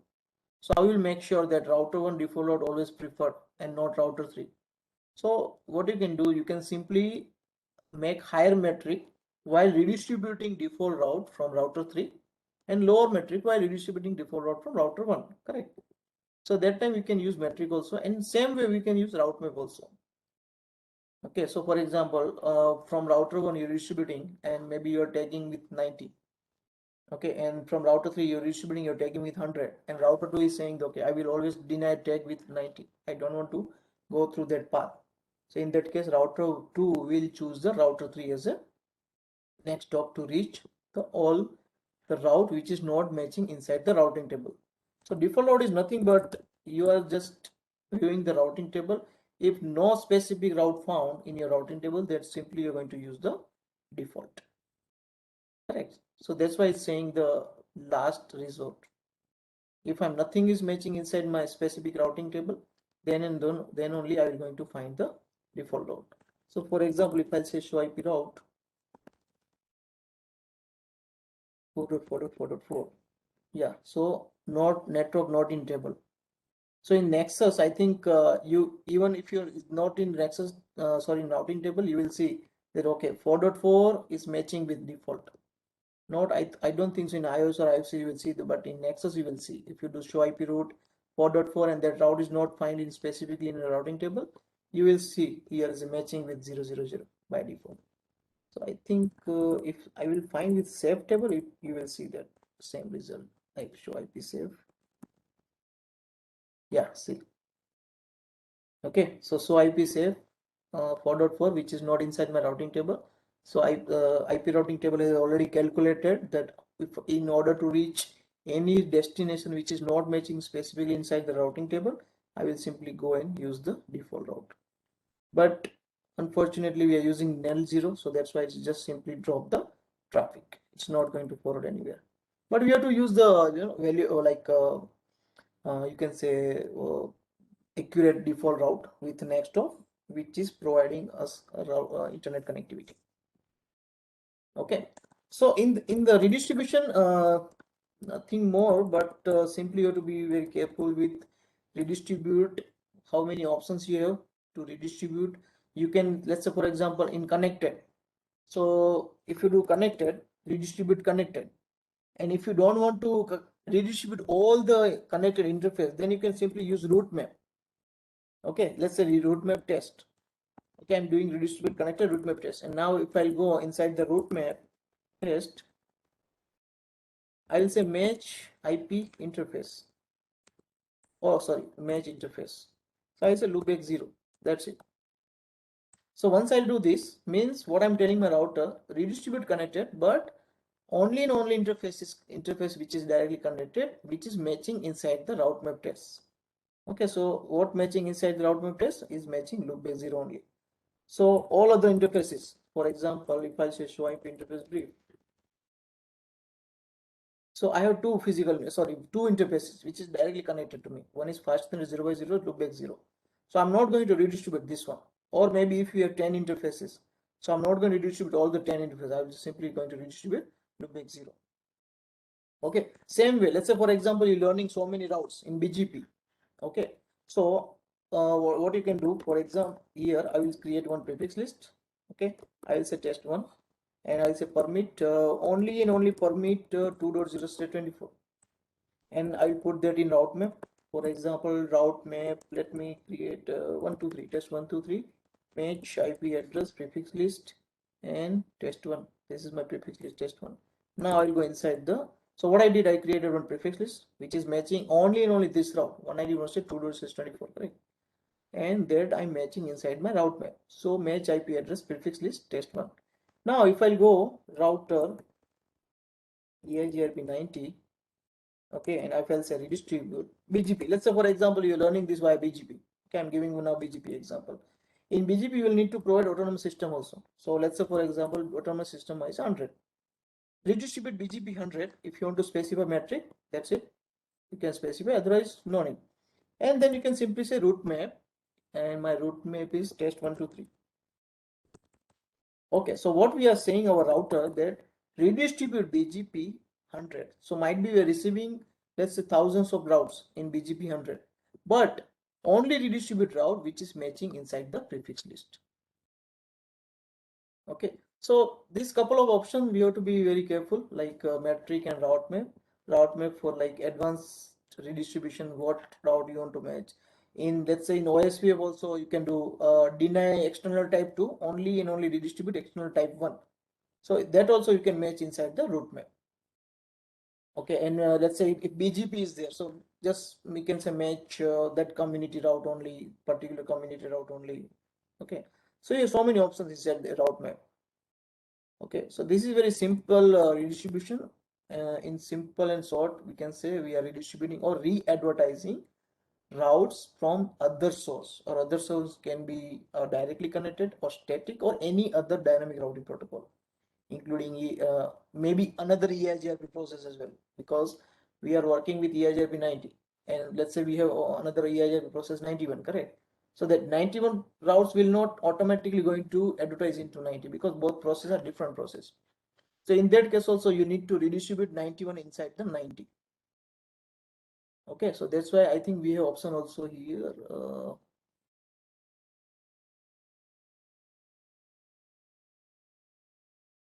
So I will make sure that router 1 default route always preferred and not router 3. So what you can do, you can simply make higher metric while redistributing default route from router 3 and lower metric while redistributing default route from router 1, correct? So that time we can use metric also, and same way we can use route map also. Okay, so for example, from router 1 you're distributing and maybe you're tagging with 90. Okay, and from router 3 you're distributing, you're tagging with 100, and router 2 is saying, okay, I will always deny tag with 90. I don't want to go through that path. So in that case, router 2 will choose the router 3 as a next hop to reach the route which is not matching inside the routing table. So default route is nothing but you are just viewing the routing table. If no specific route found in your routing table, that simply you're going to use the default. Correct. So that's why it's saying the last resort. If I'm nothing is matching inside my specific routing table, then only I will going to find the default route. So for example, if I say show IP route 4.4.4.4, yeah, so not network not in table. So in Nexus, I think you, even if you're not in Nexus, sorry, in routing table, you will see that okay, 4.4 is matching with default. Not, I don't think so in iOS or IFC you will see, but in Nexus you will see. If you do show IP route 4.4 and that route is not found in specifically in a routing table, you will see here is a matching with 000 by default. So I think if I will find with safe table, you will see that same result, like show IP safe. Yeah, see. Okay, so IP safe 4.4, which is not inside my routing table. So IP routing table has already calculated that if in order to reach any destination which is not matching specifically inside the routing table, I will simply go and use the default route. But unfortunately, we are using null 0, so that's why it's just simply drop the traffic. It's not going to forward anywhere. But we have to use the value, or like you can say accurate default route with next hop, which is providing us internet connectivity. Okay, so in the redistribution, nothing more, but simply you have to be very careful with redistribute, how many options you have to redistribute. You can, let's say for example, in connected, so if you do connected, redistribute connected, and if you don't want to redistribute all the connected interface, then you can simply use route map. Okay, let's say the route map test. Okay, I'm doing redistribute connected route map test, and now if I'll go inside the route map test, I will say match IP interface. Oh, sorry, match interface. So I say loopback 0. That's it. So once I'll do this, means what I'm telling my router, redistribute connected, but only and only interface which is directly connected, which is matching inside the route map test. Okay, so what matching inside the route map test is matching loopback 0 only. So all other interfaces, for example, if I say show IP interface brief, so I have two interfaces which is directly connected to me. One is fast 0 by 0, loopback 0. So I'm not going to redistribute this one. Or maybe if you have 10 interfaces, so I'm not going to redistribute all the 10 interfaces. I'm simply going to redistribute loopback 0. Okay, same way, let's say for example, you're learning so many routes in BGP. Okay, so what you can do, for example, here I will create one prefix list. Okay, I will say test 1, and I will say permit only and only permit 2.0/24, and I will put that in route map. For example, route map, let me create 123 test 123 match IP address prefix list and test 1. This is my prefix list test 1. Now I will go inside the, so what I did, I created one prefix list which is matching only and only this route 192.2.624, correct? And that I'm matching inside my route map. So match IP address prefix list test 1. Now if I go router EIGRP 90, okay, and if I'll say redistribute BGP, let's say for example you're learning this via BGP. Okay, I'm giving you now BGP example. In BGP you will need to provide autonomous system also. So let's say for example autonomous system is 100. Redistribute BGP 100. If you want to specify metric, that's it, you can specify, otherwise no need. And then you can simply say route map, and my route map is test 123. Okay, so what we are saying, our router, that redistribute BGP 100. So might be we are receiving, let's say, thousands of routes in BGP 100, but only redistribute route which is matching inside the prefix list. Okay, So these couple of options we have to be very careful, like metric and route map. Route map for like advanced redistribution, what route you want to match. In, let's say in OSPF also you can do deny external type 2 only and only redistribute external type 1. So that also you can match inside the route map. Okay, and let's say if BGP is there, so just we can say match that community route only, particular community route only. Okay, so you have so many options inside the route map. Okay, so this is very simple redistribution. In simple and short, we can say we are redistributing or re-advertising routes from other source, or other source can be directly connected or static or any other dynamic routing protocol, including maybe another EIGRP process as well, because we are working with EIGRP 90, and let's say we have another EIGRP process 91, correct? So that 91 routes will not automatically going to advertise into 90 because both processes are different process. So in that case also you need to redistribute 91 inside the 90. Okay, so that's why I think we have option also here.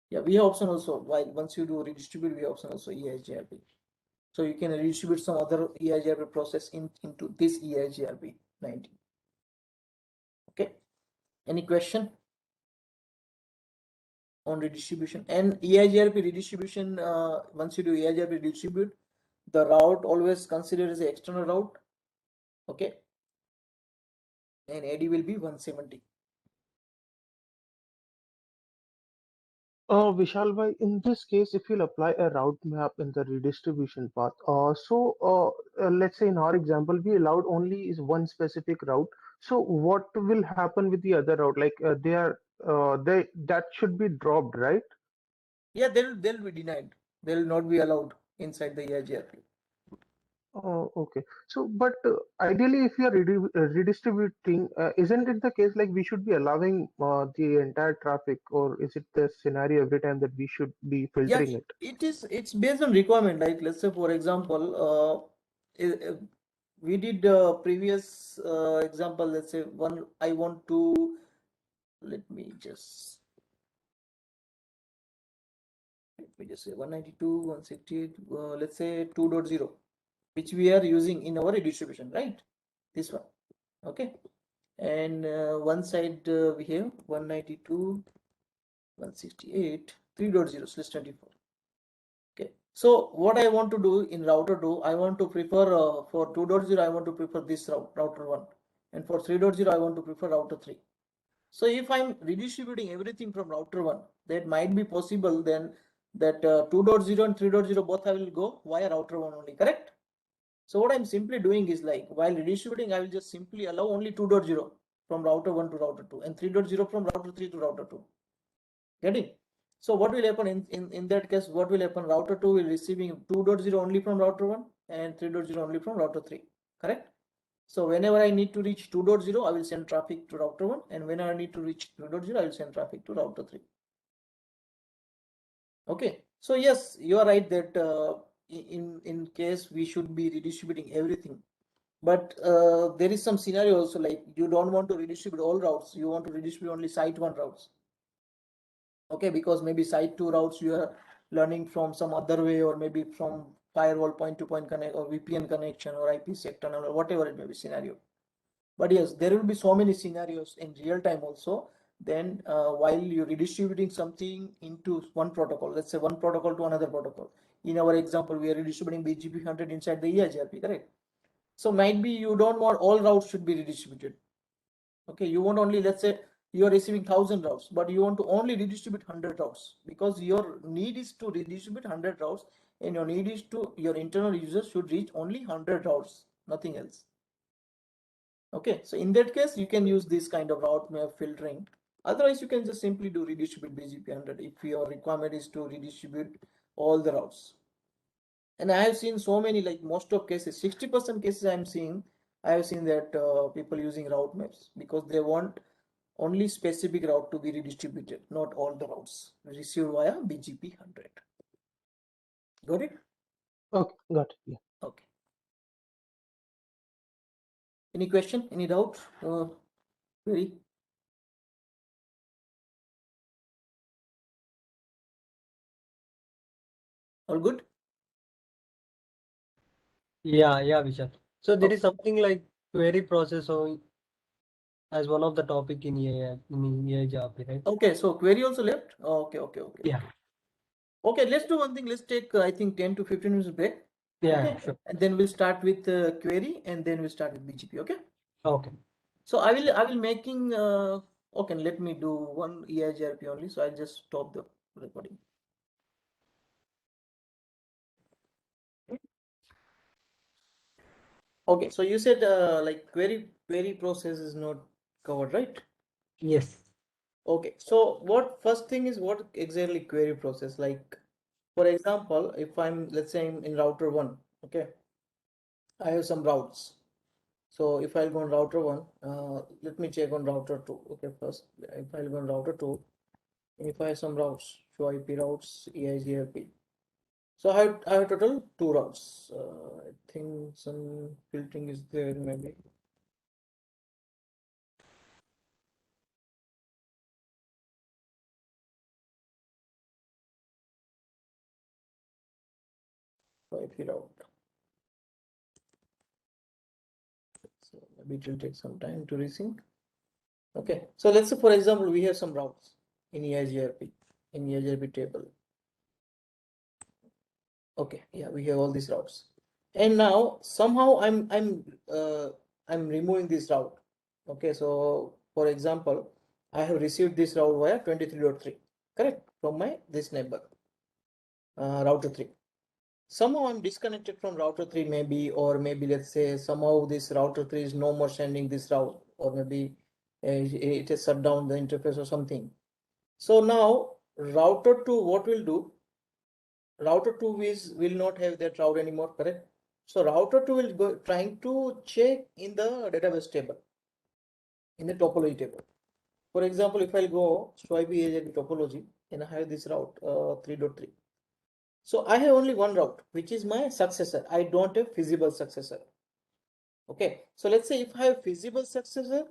Yeah, we have option also. While once you do redistribute, we have option also EIGRP. So you can redistribute some other EIGRP process into this EIGRP 90. Okay. Any question on redistribution? And EIGRP redistribution, once you do EIGRP redistribute, the route always considered as an external route. Okay. And AD will be 170. Vishal bhai, in this case, if you'll apply a route map in the redistribution path, let's say in our example, we allowed only is one specific route. So what will happen with the other route? Like they that should be dropped, right? Yeah, they'll be denied. They'll not be allowed inside the EIGRP. Oh, okay. So, but ideally, if you are redistributing, isn't it the case like we should be allowing the entire traffic, or is it the scenario every time that we should be Yeah, filtering it? it's based on requirement. Like let's say for example, we did previous example. Let's say one I want to, let me just say 192, 168, let's say 2.0, which we are using in our redistribution, right? This one, okay. And one side we have 192, 168, 3.0 slash 24. Okay, so what I want to do in router 2, I want to prefer for 2.0, I want to prefer this route, router 1, and for 3.0, I want to prefer router 3. So if I'm redistributing everything from router 1, that might be possible then that 2.0 and 3.0 both I will go via router 1 only, correct? So what I'm simply doing is like while redistributing, I will just simply allow only 2.0 from router 1 to router 2 and 3.0 from router 3 to router 2. Getting? So what will happen in that case? What will happen? Router 2 will receiving 2.0 only from router 1 and 3.0 only from router 3. Correct? So whenever I need to reach 2.0, I will send traffic to router 1, and whenever I need to reach 3.0, I will send traffic to router 3. Okay. So yes, you are right that in case we should be redistributing everything, but there is some scenario also, like you don't want to redistribute all routes, you want to redistribute only site 1 routes. Okay, because maybe site 2 routes you are learning from some other way, or maybe from firewall point to point connect or VPN connection or IPsec tunnel or whatever it may be scenario. But yes, there will be so many scenarios in real time also. Then while you're redistributing something into one protocol, let's say one protocol to another protocol. In our example, we are redistributing BGP 100 inside the EIGRP, correct? So might be you don't want all routes should be redistributed. Okay, you want only, let's say you are receiving 1,000 routes, but you want to only redistribute 100 routes because your need is to redistribute 100 routes, and your need is to your internal users should reach only 100 routes, nothing else. Okay, so in that case, you can use this kind of route map filtering. Otherwise, you can just simply do redistribute BGP 100 if your requirement is to redistribute all the routes. And I have seen so many, like most of cases, 60% cases I have seen that people using route maps because they want only specific route to be redistributed, not all the routes received via BGP 100. Got it? Okay, got it. Yeah. Okay. Any question? Any doubt? Query? All good? Yeah, Vishal. So there Okay. is something like query processing as one of the topic in AI in EIGRP, right? Okay, so query also left? Okay. Yeah, Okay, let's do one thing. Let's take, I think, 10 to 15 minutes break. yeah, Okay, sure. and then we'll start with query and then we'll start with BGP. Okay. Okay. So I will making, okay, let me do one EIGRP only. So I'll just stop the recording. Okay, so you said like query process is not covered, right? Yes. Okay, so what first thing is what exactly query process? Like, for example, if let's say I'm in router one, okay, I have some routes. So if I'll go on router one, let me check on router two. Okay, first, if I'll go on router two, if I have some routes, show IP routes, EIGRP. So I have total two routes. I think some filtering is there maybe. IP route. So maybe it will take some time to resync. Okay, so let's say for example we have some routes in EIGRP table. Okay, yeah, we have all these routes, and now somehow I'm removing this route. Okay, so for example, I have received this route via 23.3, correct, from my this neighbor, router 3. Somehow I'm disconnected from router 3 maybe, or maybe let's say somehow this router 3 is no more sending this route, or maybe it has shut down the interface or something. So now router 2 what will do? Router 2 will not have that route anymore, correct? So router 2 will go trying to check in the database table, in the topology table. For example, if I'll go swipe topology and I have this route 3.3. So I have only one route, which is my successor. I don't have feasible successor. Okay, so let's say if I have feasible successor,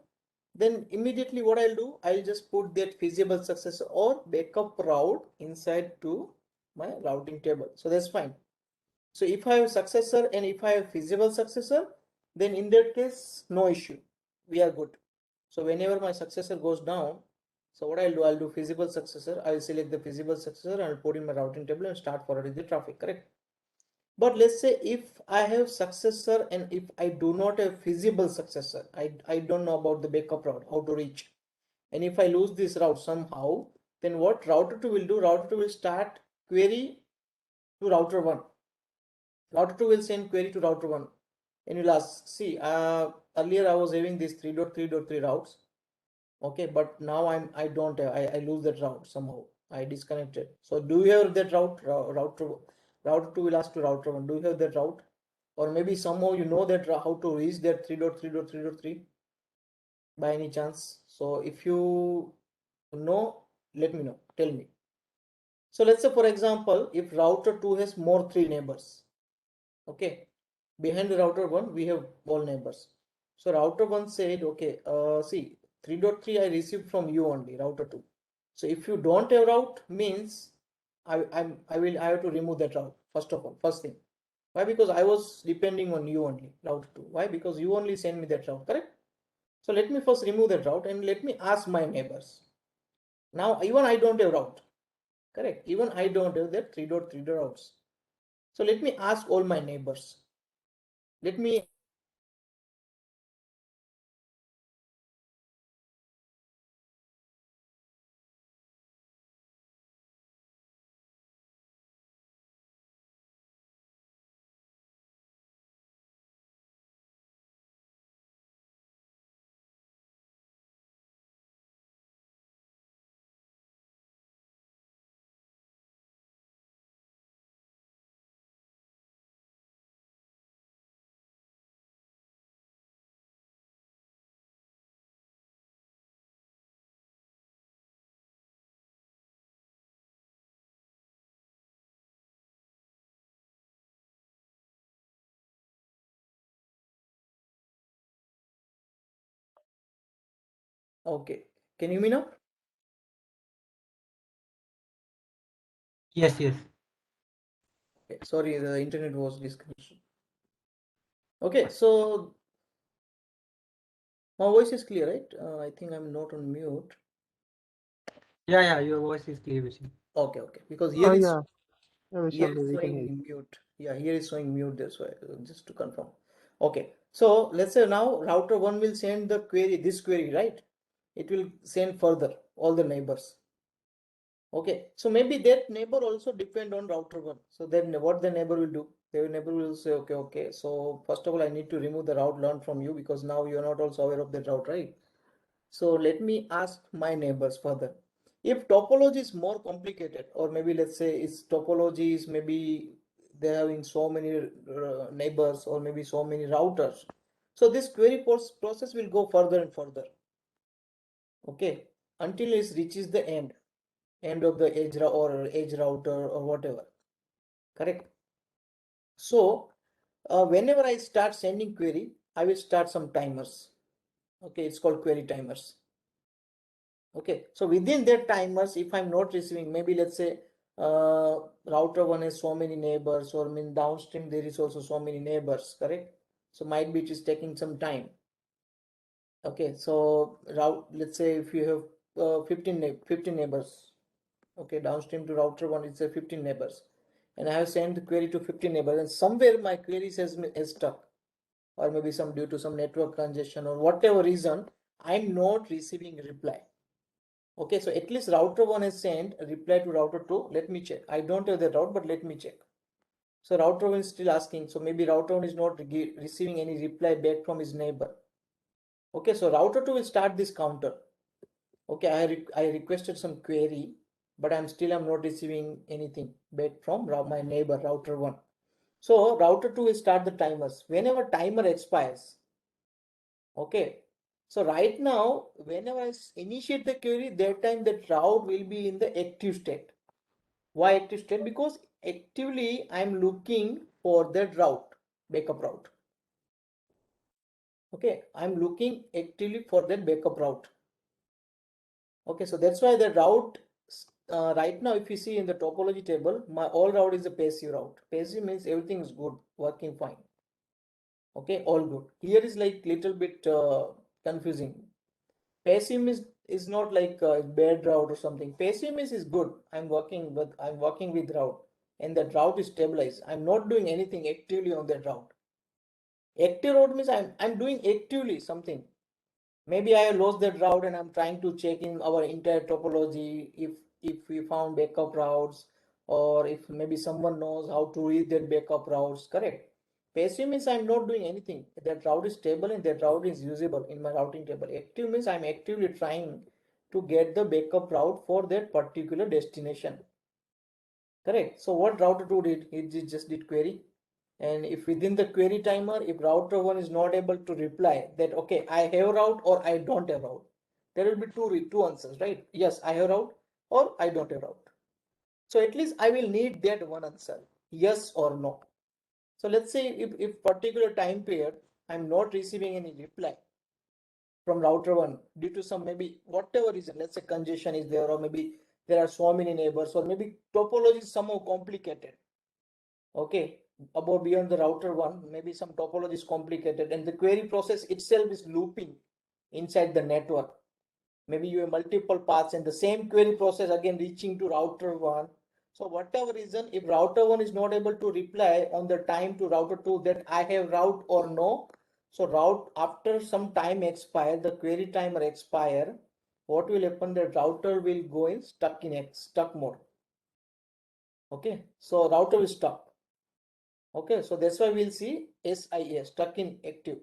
then immediately what I'll do, I'll just put that feasible successor or backup route inside to my routing table. So that's fine. So if I have successor and if I have feasible successor, then in that case, no issue. We are good. So whenever my successor goes down, so what I'll do feasible successor. I will select the feasible successor and I'll put in my routing table and start forwarding the traffic, correct? But let's say if I have successor and if I do not have feasible successor, I don't know about the backup route, how to reach. And if I lose this route somehow, then what router 2 will do? Router 2 will start query to router 1. Router 2 will send query to router 1. And you'll ask, see, earlier I was having these 3.3.3 routes. Okay, but now I don't have, I lose that route somehow. I disconnected. So do you have that route? Router 2 will ask to router 1. Do you have that route? Or maybe somehow you know that how to reach that 3.3.3.3 by any chance. So if you know, let me know. Tell me. So let's say for example, if router 2 has more 3 neighbors. Okay, behind the router 1 we have all neighbors. So router 1 said, okay, see 3.3 I received from you only, router 2. So if you don't have route means I have to remove that route first of all, first thing. Why? Because I was depending on you only, router 2. Why? Because you only send me that route, correct? So let me first remove that route and let me ask my neighbors. Now even I don't have route, correct? Even I don't have that 3.3 routes. So let me ask all my neighbors. Let me Okay. Can you hear me now? Yes. Okay, sorry, the internet was disconnection. Okay, so my voice is clear, right? I think I'm not on mute. Yeah, your voice is clear, Vishal. Okay, because here is Yeah, yeah, Vishal, we can hear you. showing mute. Yeah, here is showing mute. That's why, just to confirm. Okay, so let's say now router one will send the query, this query, right? It will send further all the neighbors. Okay, so maybe that neighbor also depend on router one. So then what the neighbor will do? The neighbor will say, okay. So first of all, I need to remove the route learned from you because now you are not also aware of that route, right? So let me ask my neighbors further. If topology is more complicated, or maybe let's say its topology is maybe they're having so many neighbors or maybe so many routers. So this query process will go further and further. Okay, until it reaches the end of the edge router or whatever. Correct. So whenever I start sending query, I will start some timers. Okay, it's called query timers. Okay, so within that timers, if I'm not receiving, maybe let's say router one has so many neighbors, or I mean downstream there is also so many neighbors, correct? So might be it is taking some time. Okay, so let's say if you have 15 neighbors, okay, downstream to router one it's a 15 neighbors, and I have sent the query to 15 neighbors, and somewhere my query has stuck, or maybe some due to some network congestion or whatever reason, I'm not receiving reply. Okay, so at least router one has sent a reply to router two. Let me check. I don't have the route, but let me check. So router one is still asking. So maybe router one is not receiving any reply back from his neighbor. Okay, so router two will start this counter. Okay, I requested some query, but I'm not receiving anything back from my neighbor router one. So router two will start the timers. Whenever timer expires, okay. So right now, whenever I initiate the query, that time that route will be in the active state. Why active state? Because actively I'm looking for that route, backup route. Okay, I'm looking actively for that backup route. Okay, so that's why the route right now, if you see in the topology table, my all route is a passive route. Passive means everything is good, working fine. Okay, all good. Here is like little bit confusing. Passive is not like a bad route or something. Passive is good. I'm working with route, and that route is stabilized. I'm not doing anything actively on that route. Active route means I'm doing actively something. Maybe I lost that route and I'm trying to check in our entire topology if we found backup routes, or if maybe someone knows how to read that backup routes. Correct. Passive means I'm not doing anything. That route is stable and that route is usable in my routing table. Active means I'm actively trying to get the backup route for that particular destination. Correct. So what router 2 did, it just did query. And if within the query timer, if router 1 is not able to reply that, okay, I have route or I don't have route, there will be two answers, right? Yes, I have route or I don't have route. So at least I will need that one answer, yes or no. So let's say if particular time period, I'm not receiving any reply from router 1 due to some maybe whatever reason, let's say congestion is there, or maybe there are so many neighbors, or maybe topology is somehow complicated. Okay, above beyond the router one, maybe some topology is complicated and the query process itself is looping inside the network. Maybe you have multiple paths and the same query process again reaching to router one. So whatever reason, if router one is not able to reply on the time to router two that I have route or no, so route after some time expire, the query timer expire, what will happen? The router will go in stuck mode. Okay, so router will stop. Okay, so that's why we'll see SIS, stuck in active.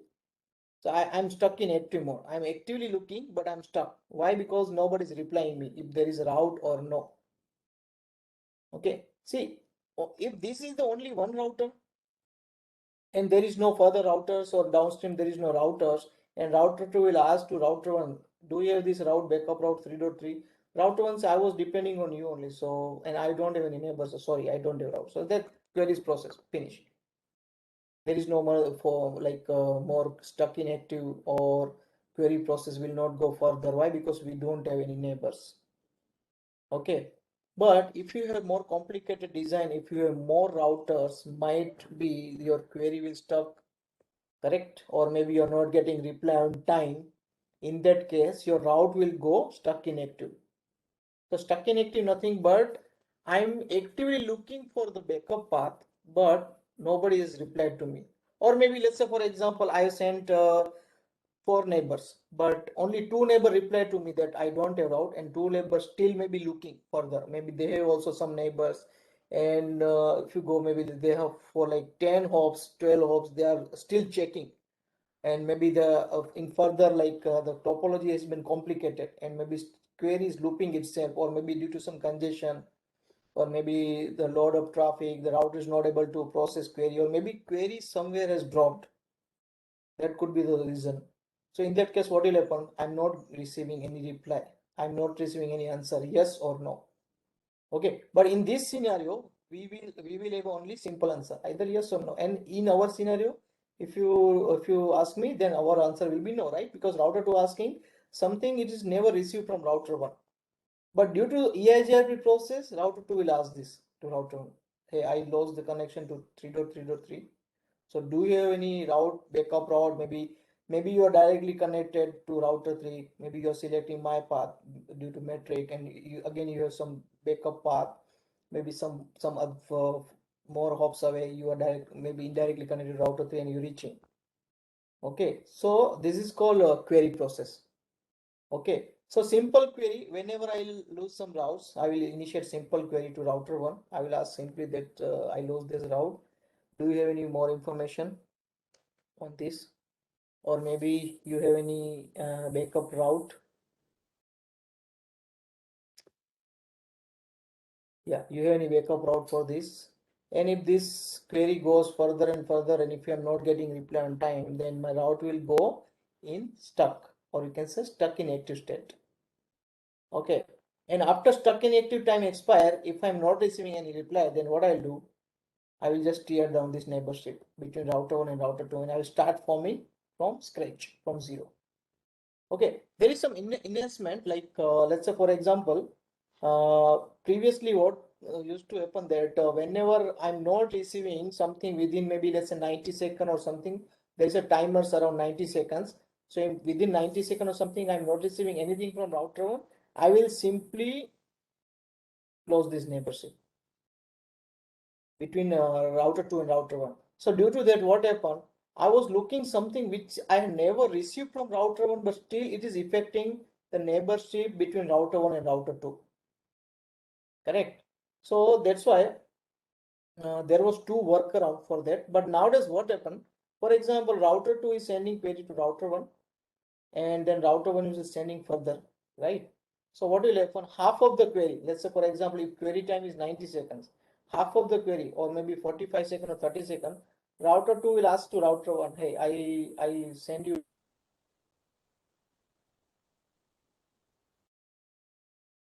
So I'm stuck in active mode. I'm actively looking, but I'm stuck. Why? Because nobody's replying me if there is a route or no. Okay, see, if this is the only one router and there is no further routers, or downstream there is no routers, and router 2 will ask to router 1, do you have this route backup route 3.3? Router 1 says, I was depending on you only, so, and I don't have any neighbors, so sorry, I don't have route. So that queries process finished. There is no more for like more stuck in active, or query process will not go further. Why? Because we don't have any neighbors. Okay, But if you have more complicated design, if you have more routers, might be your query will stuck, correct? Or maybe you're not getting reply on time. In that case, your route will go stuck inactive. So stuck inactive, nothing but I'm actively looking for the backup path, but nobody has replied to me. Or maybe let's say, for example, I sent four neighbors, but only two neighbors replied to me that I don't have route, and two neighbors still may be looking further. Maybe they have also some neighbors, and if you go, maybe they have for like 10 hops, 12 hops, they are still checking, and maybe the in further the topology has been complicated, and maybe query is looping itself, or maybe due to some congestion, or maybe the load of traffic, the router is not able to process query, or maybe query somewhere has dropped. That could be the reason. So in that case, what will happen? I'm not receiving any reply. I'm not receiving any answer, yes or no. Okay, but in this scenario, we will have only simple answer, either yes or no. And in our scenario, if you ask me, then our answer will be no, right? Because router 2 asking something, it is never received from router 1. But due to EIGRP process, router 2 will ask this to router 1. Hey, I lost the connection to 3.3.3. So do you have any route, backup route? Maybe you are directly connected to router 3. Maybe you're selecting my path due to metric, and you have some backup path. Maybe some of more hops away, you are maybe indirectly connected to router 3 and you're reaching. Okay, so this is called a query process. Okay, so simple query, whenever I lose some routes, I will initiate simple query to router 1. I will ask simply that I lose this route. Do you have any more information on this? Or maybe you have any backup route? Yeah, you have any backup route for this? And if this query goes further and further, and if you are not getting reply on time, then my route will go in stuck, or you can say stuck in active state. Okay, and after stuck in active time expire, if I'm not receiving any reply, then what I'll do, I will just tear down this neighborship between router 1 and router 2, and I will start forming from scratch, from zero. Okay, there is some enhancement, like let's say, for example, previously what used to happen that whenever I'm not receiving something within maybe let's say 90 seconds or something, there is a timers around 90 seconds. So within 90 seconds or something, I'm not receiving anything from router 1, I will simply close this neighborship between router 2 and router 1. So due to that, what happened? I was looking something which I never received from router 1, but still it is affecting the neighborship between router 1 and router 2. Correct. So that's why there was two workaround for that. But nowadays, what happened? For example, router 2 is sending query to router 1, and then router 1 is sending further, right? So what will happen? Half of the query, let's say, for example, if query time is 90 seconds, half of the query, or maybe 45 seconds or 30 seconds, router 2 will ask to router 1, hey, I send you,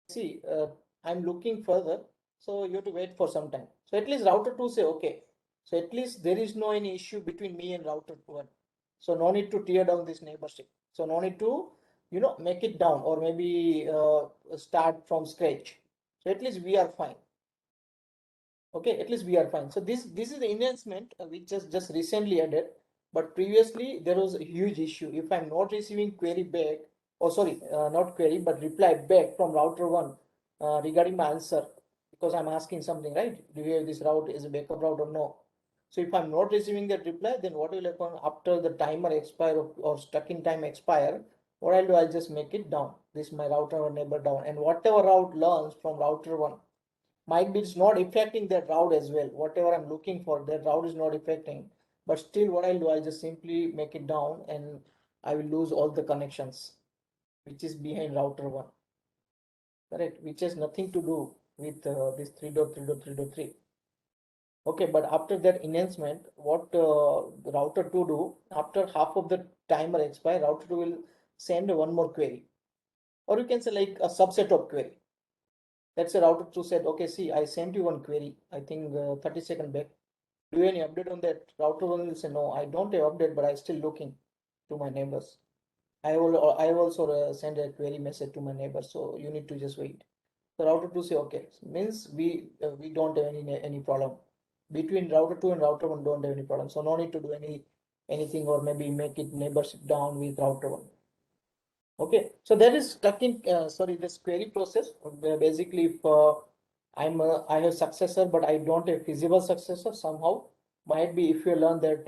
see, I'm looking further, so you have to wait for some time. So at least router 2 say, okay, so at least there is no any issue between me and router 1. So no need to tear down this neighborship. So no need to, make it down, or maybe start from scratch. So at least we are fine. Okay, at least we are fine. So this is the enhancement which just recently added, but previously there was a huge issue. If I'm not receiving query back, or sorry, not query but reply back from router 1 regarding my answer, because I'm asking something, right? Do you have this route as a backup route or no? So if I'm not receiving that reply, then what will happen after the timer expire, or stuck in time expire? What I'll do, I'll just make it down. This my router or neighbor down, and whatever route learns from router 1, might be it's not affecting that route as well. Whatever I'm looking for, that route is not affecting. But still, what I'll do, I'll just simply make it down, and I will lose all the connections which is behind router 1. Correct? Which has nothing to do with this 3.3.3.3. Okay, but after that enhancement, what router 2 do, after half of the timer expire, router 2 will send one more query. Or you can say like a subset of query. Let's say router 2 said, okay, see, I sent you one query, I think 30 seconds back. Do you have any update on that? Router 1 will say, no, I don't have update, but I'm still looking to my neighbors. I will also send a query message to my neighbor, so you need to just wait. So router 2 say okay, means we don't have any problem between router 2 and router 1, don't have any problem. So no need to do anything, or maybe make it neighborship down with router 1. Okay, so that is stuck in sorry, this query process where basically if I have successor but I don't have feasible successor, somehow might be if you learn that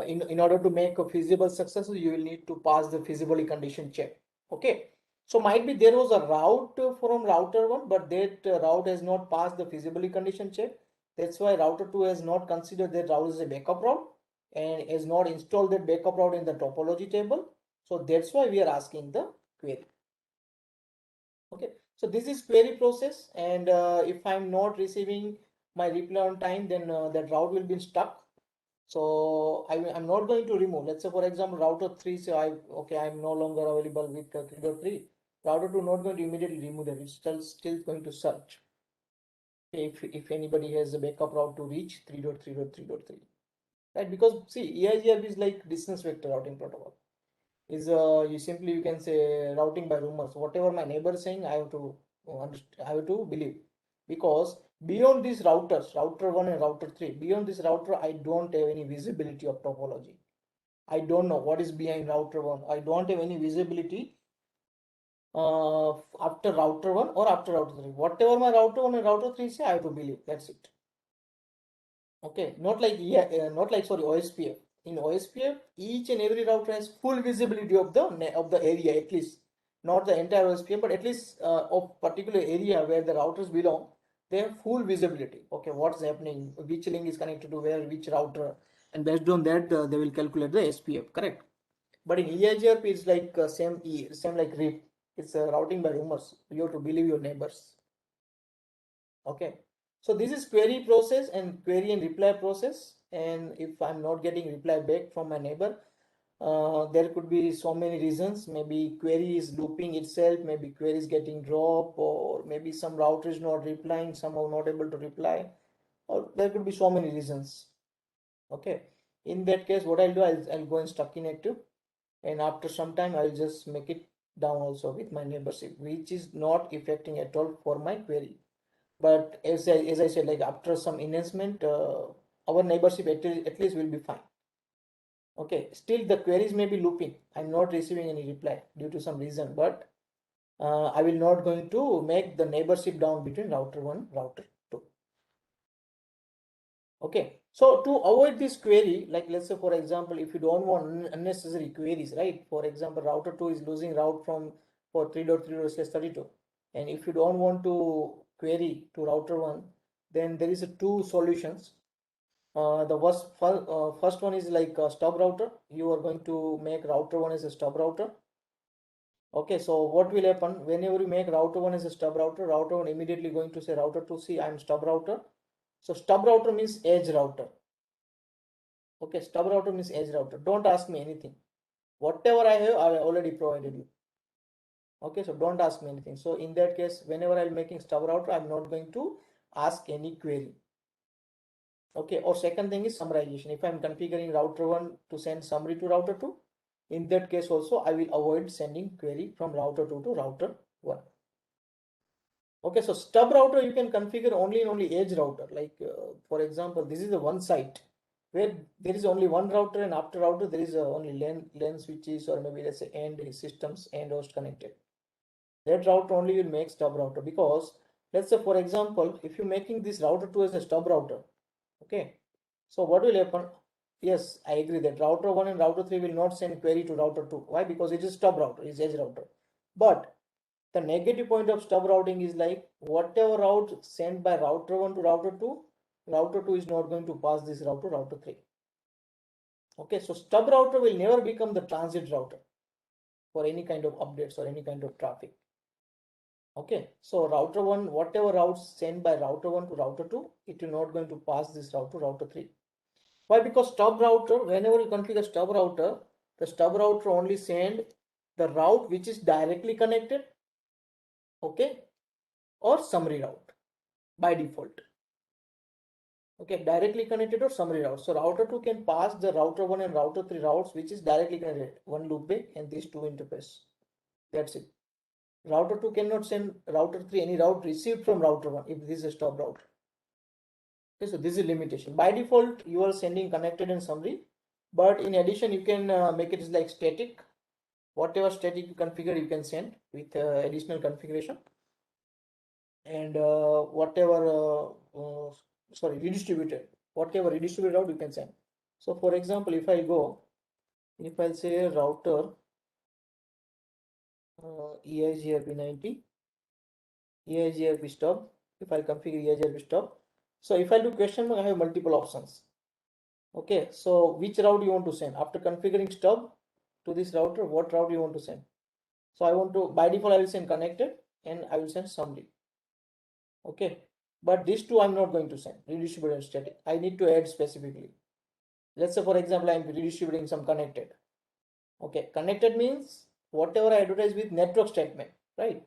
in order to make a feasible successor you will need to pass the feasibility condition check. Okay, so might be there was a route from router 1 but that route has not passed the feasibility condition check. That's why router 2 has not considered that route as a backup route and has not installed that backup route in the topology table. So that's why we are asking the query. Okay, so this is query process, and if I'm not receiving my reply on time, then that route will be stuck. So I'm not going to remove. Let's say for example, router 3, so I'm no longer available with 3.3. Router 2 not going to immediately remove that. It's still going to search. If anybody has a backup route to reach 3.3.3.3, right? Because see, EIGRP is like distance vector routing protocol. Is you can say routing by rumors. Whatever my neighbor is saying, I have to believe, because beyond these routers, router 1 and router 3, beyond this router I don't have any visibility of topology. I don't know what is behind router 1. I don't have any visibility after router 1 or after router 3. Whatever my router 1 and router 3 say, I have to believe. That's it. Okay, not like sorry, OSPF. In OSPF, each and every router has full visibility of the area, at least not the entire OSPF, but at least of particular area where the routers belong. They have full visibility. Okay, what's happening, which link is connected to where, which router, and based on that, they will calculate the SPF. Correct. But in EIGRP, it's like same like RIP. It's routing by rumors. You have to believe your neighbors. Okay, so this is query process and query and reply process. And if I'm not getting reply back from my neighbor, there could be so many reasons. Maybe query is looping itself, maybe query is getting dropped, or maybe some router is not replying, somehow not able to reply, or there could be so many reasons. Okay, in that case, what I'll do, I'll go and stuck inactive, and after some time I'll just make it down also with my neighborship, which is not affecting at all for my query. But as I said, like after some enhancement, our neighborship at least will be fine. Okay, still the queries may be looping. I'm not receiving any reply due to some reason, but I will not going to make the neighborship down between router 1, router 2. Okay, so to avoid this query, like let's say for example, if you don't want unnecessary queries, right? For example, router 2 is losing route from for 3.3.32, and if you don't want to query to router 1, then there is a two solutions. The first one is like a stub router. You are going to make router 1 as a stub router. Okay, so what will happen whenever you make router 1 as a stub router, router 1 immediately going to say router 2, see, I'm stub router. So stub router means edge router. Okay, stub router means edge router. Don't ask me anything. Whatever I have, I already provided you. Okay, so don't ask me anything. So in that case, whenever I'm making stub router, I'm not going to ask any query. Okay, or second thing is summarization. If I'm configuring router 1 to send summary to router 2, in that case also I will avoid sending query from router 2 to router 1. Okay, so stub router you can configure only edge router. Like for example, this is the one site where there is only one router, and after router there is only LAN switches, or maybe let's say end systems and host connected. That router only will make stub router, because let's say for example, if you're making this router 2 as a stub router, okay, so what will happen? Yes, I agree that router 1 and router 3 will not send query to router 2. Why? Because it is stub router, it's edge router. But the negative point of stub routing is like whatever route sent by router 1 to router 2 is not going to pass this route to router 3. Okay, so stub router will never become the transit router for any kind of updates or any kind of traffic. Okay, so router 1, whatever routes sent by router 1 to router 2, it will not going to pass this route to router 3. Why? Because stub router, whenever you configure stub router, the stub router only send the route which is directly connected, okay, or summary route by default. Okay, directly connected or summary route. So router 2 can pass the router 1 and router 3 routes which is directly connected, one loopback and these two interface. That's it. Router 2 cannot send router 3 any route received from router 1 if this is a stub route. Okay, so this is limitation. By default, you are sending connected and summary, but in addition, you can make it like static. Whatever static you configure, you can send with additional configuration. And whatever, sorry, redistributed, whatever redistributed route you can send. So for example, if I say router EIGRP 90, EIGRP stub, if I configure EIGRP stub, so if I do question mark, I have multiple options. Okay, so which route you want to send after configuring stub to this router, what route you want to send? So I want to, by default, I will send connected and I will send summary. Okay, but these two I'm not going to send redistributed and static. I need to add specifically. Let's say, for example, I'm redistributing some connected. Okay, connected means whatever I advertise with network statement, right?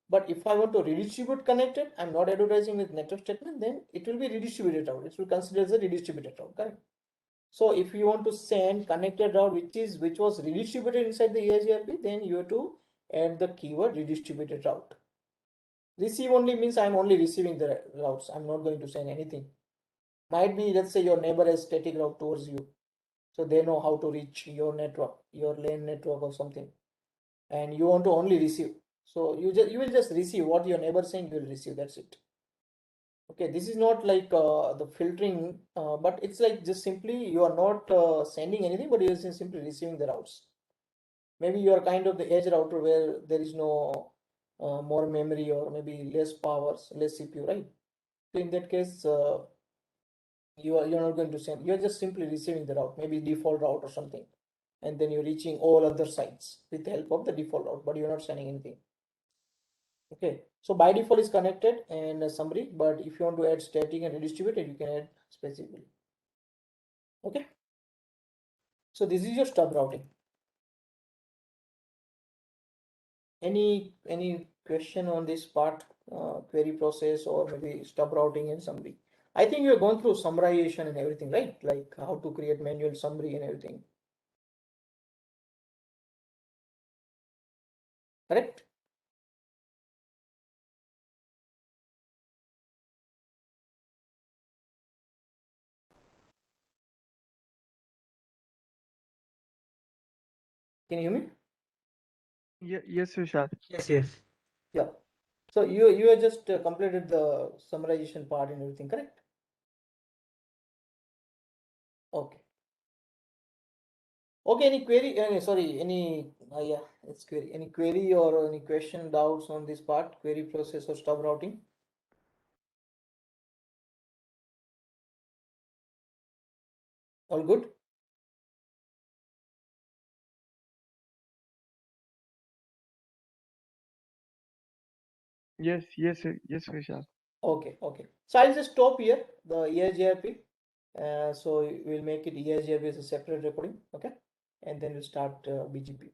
But if I want to redistribute connected, I'm not advertising with network statement, then it will be redistributed route. It will consider as a redistributed route, correct? So if you want to send connected route which was redistributed inside the EIGRP, then you have to add the keyword redistributed route. Receive only means I'm only receiving the routes. I'm not going to send anything. Might be, let's say your neighbor has static route towards you, so they know how to reach your network, your LAN network or something, and you want to only receive. So you will just receive what your neighbor saying. You will receive. That's it. Okay, this is not like the filtering, but it's like just simply you are not sending anything, but you are simply receiving the routes. Maybe you are kind of the edge router where there is no more memory or maybe less powers, less CPU, right? So in that case, you're not going to send. You're just simply receiving the route, maybe default route or something, and then you're reaching all other sites with the help of the default route, but you're not sending anything. Okay, so by default is connected and a summary, but if you want to add static and redistributed, you can add specifically. Okay, so this is your stub routing. Any question on this part, query process or maybe stub routing and summary? I think you're going through summarization and everything, right? Like how to create manual summary and everything. Correct? Can you hear me? Yes, Vishal. Yes, yes. Yeah. So you have just completed the summarization part and everything, correct? Okay. Okay. Any query? Sorry. Any? Yeah, it's query. Any query or any question, doubts on this part? Query process or stub routing? All good? Yes, Vishal. Okay. Okay. So I'll just stop here the EIGRP. So we'll make it EIGRP as a separate recording. Okay. And then we'll start BGP.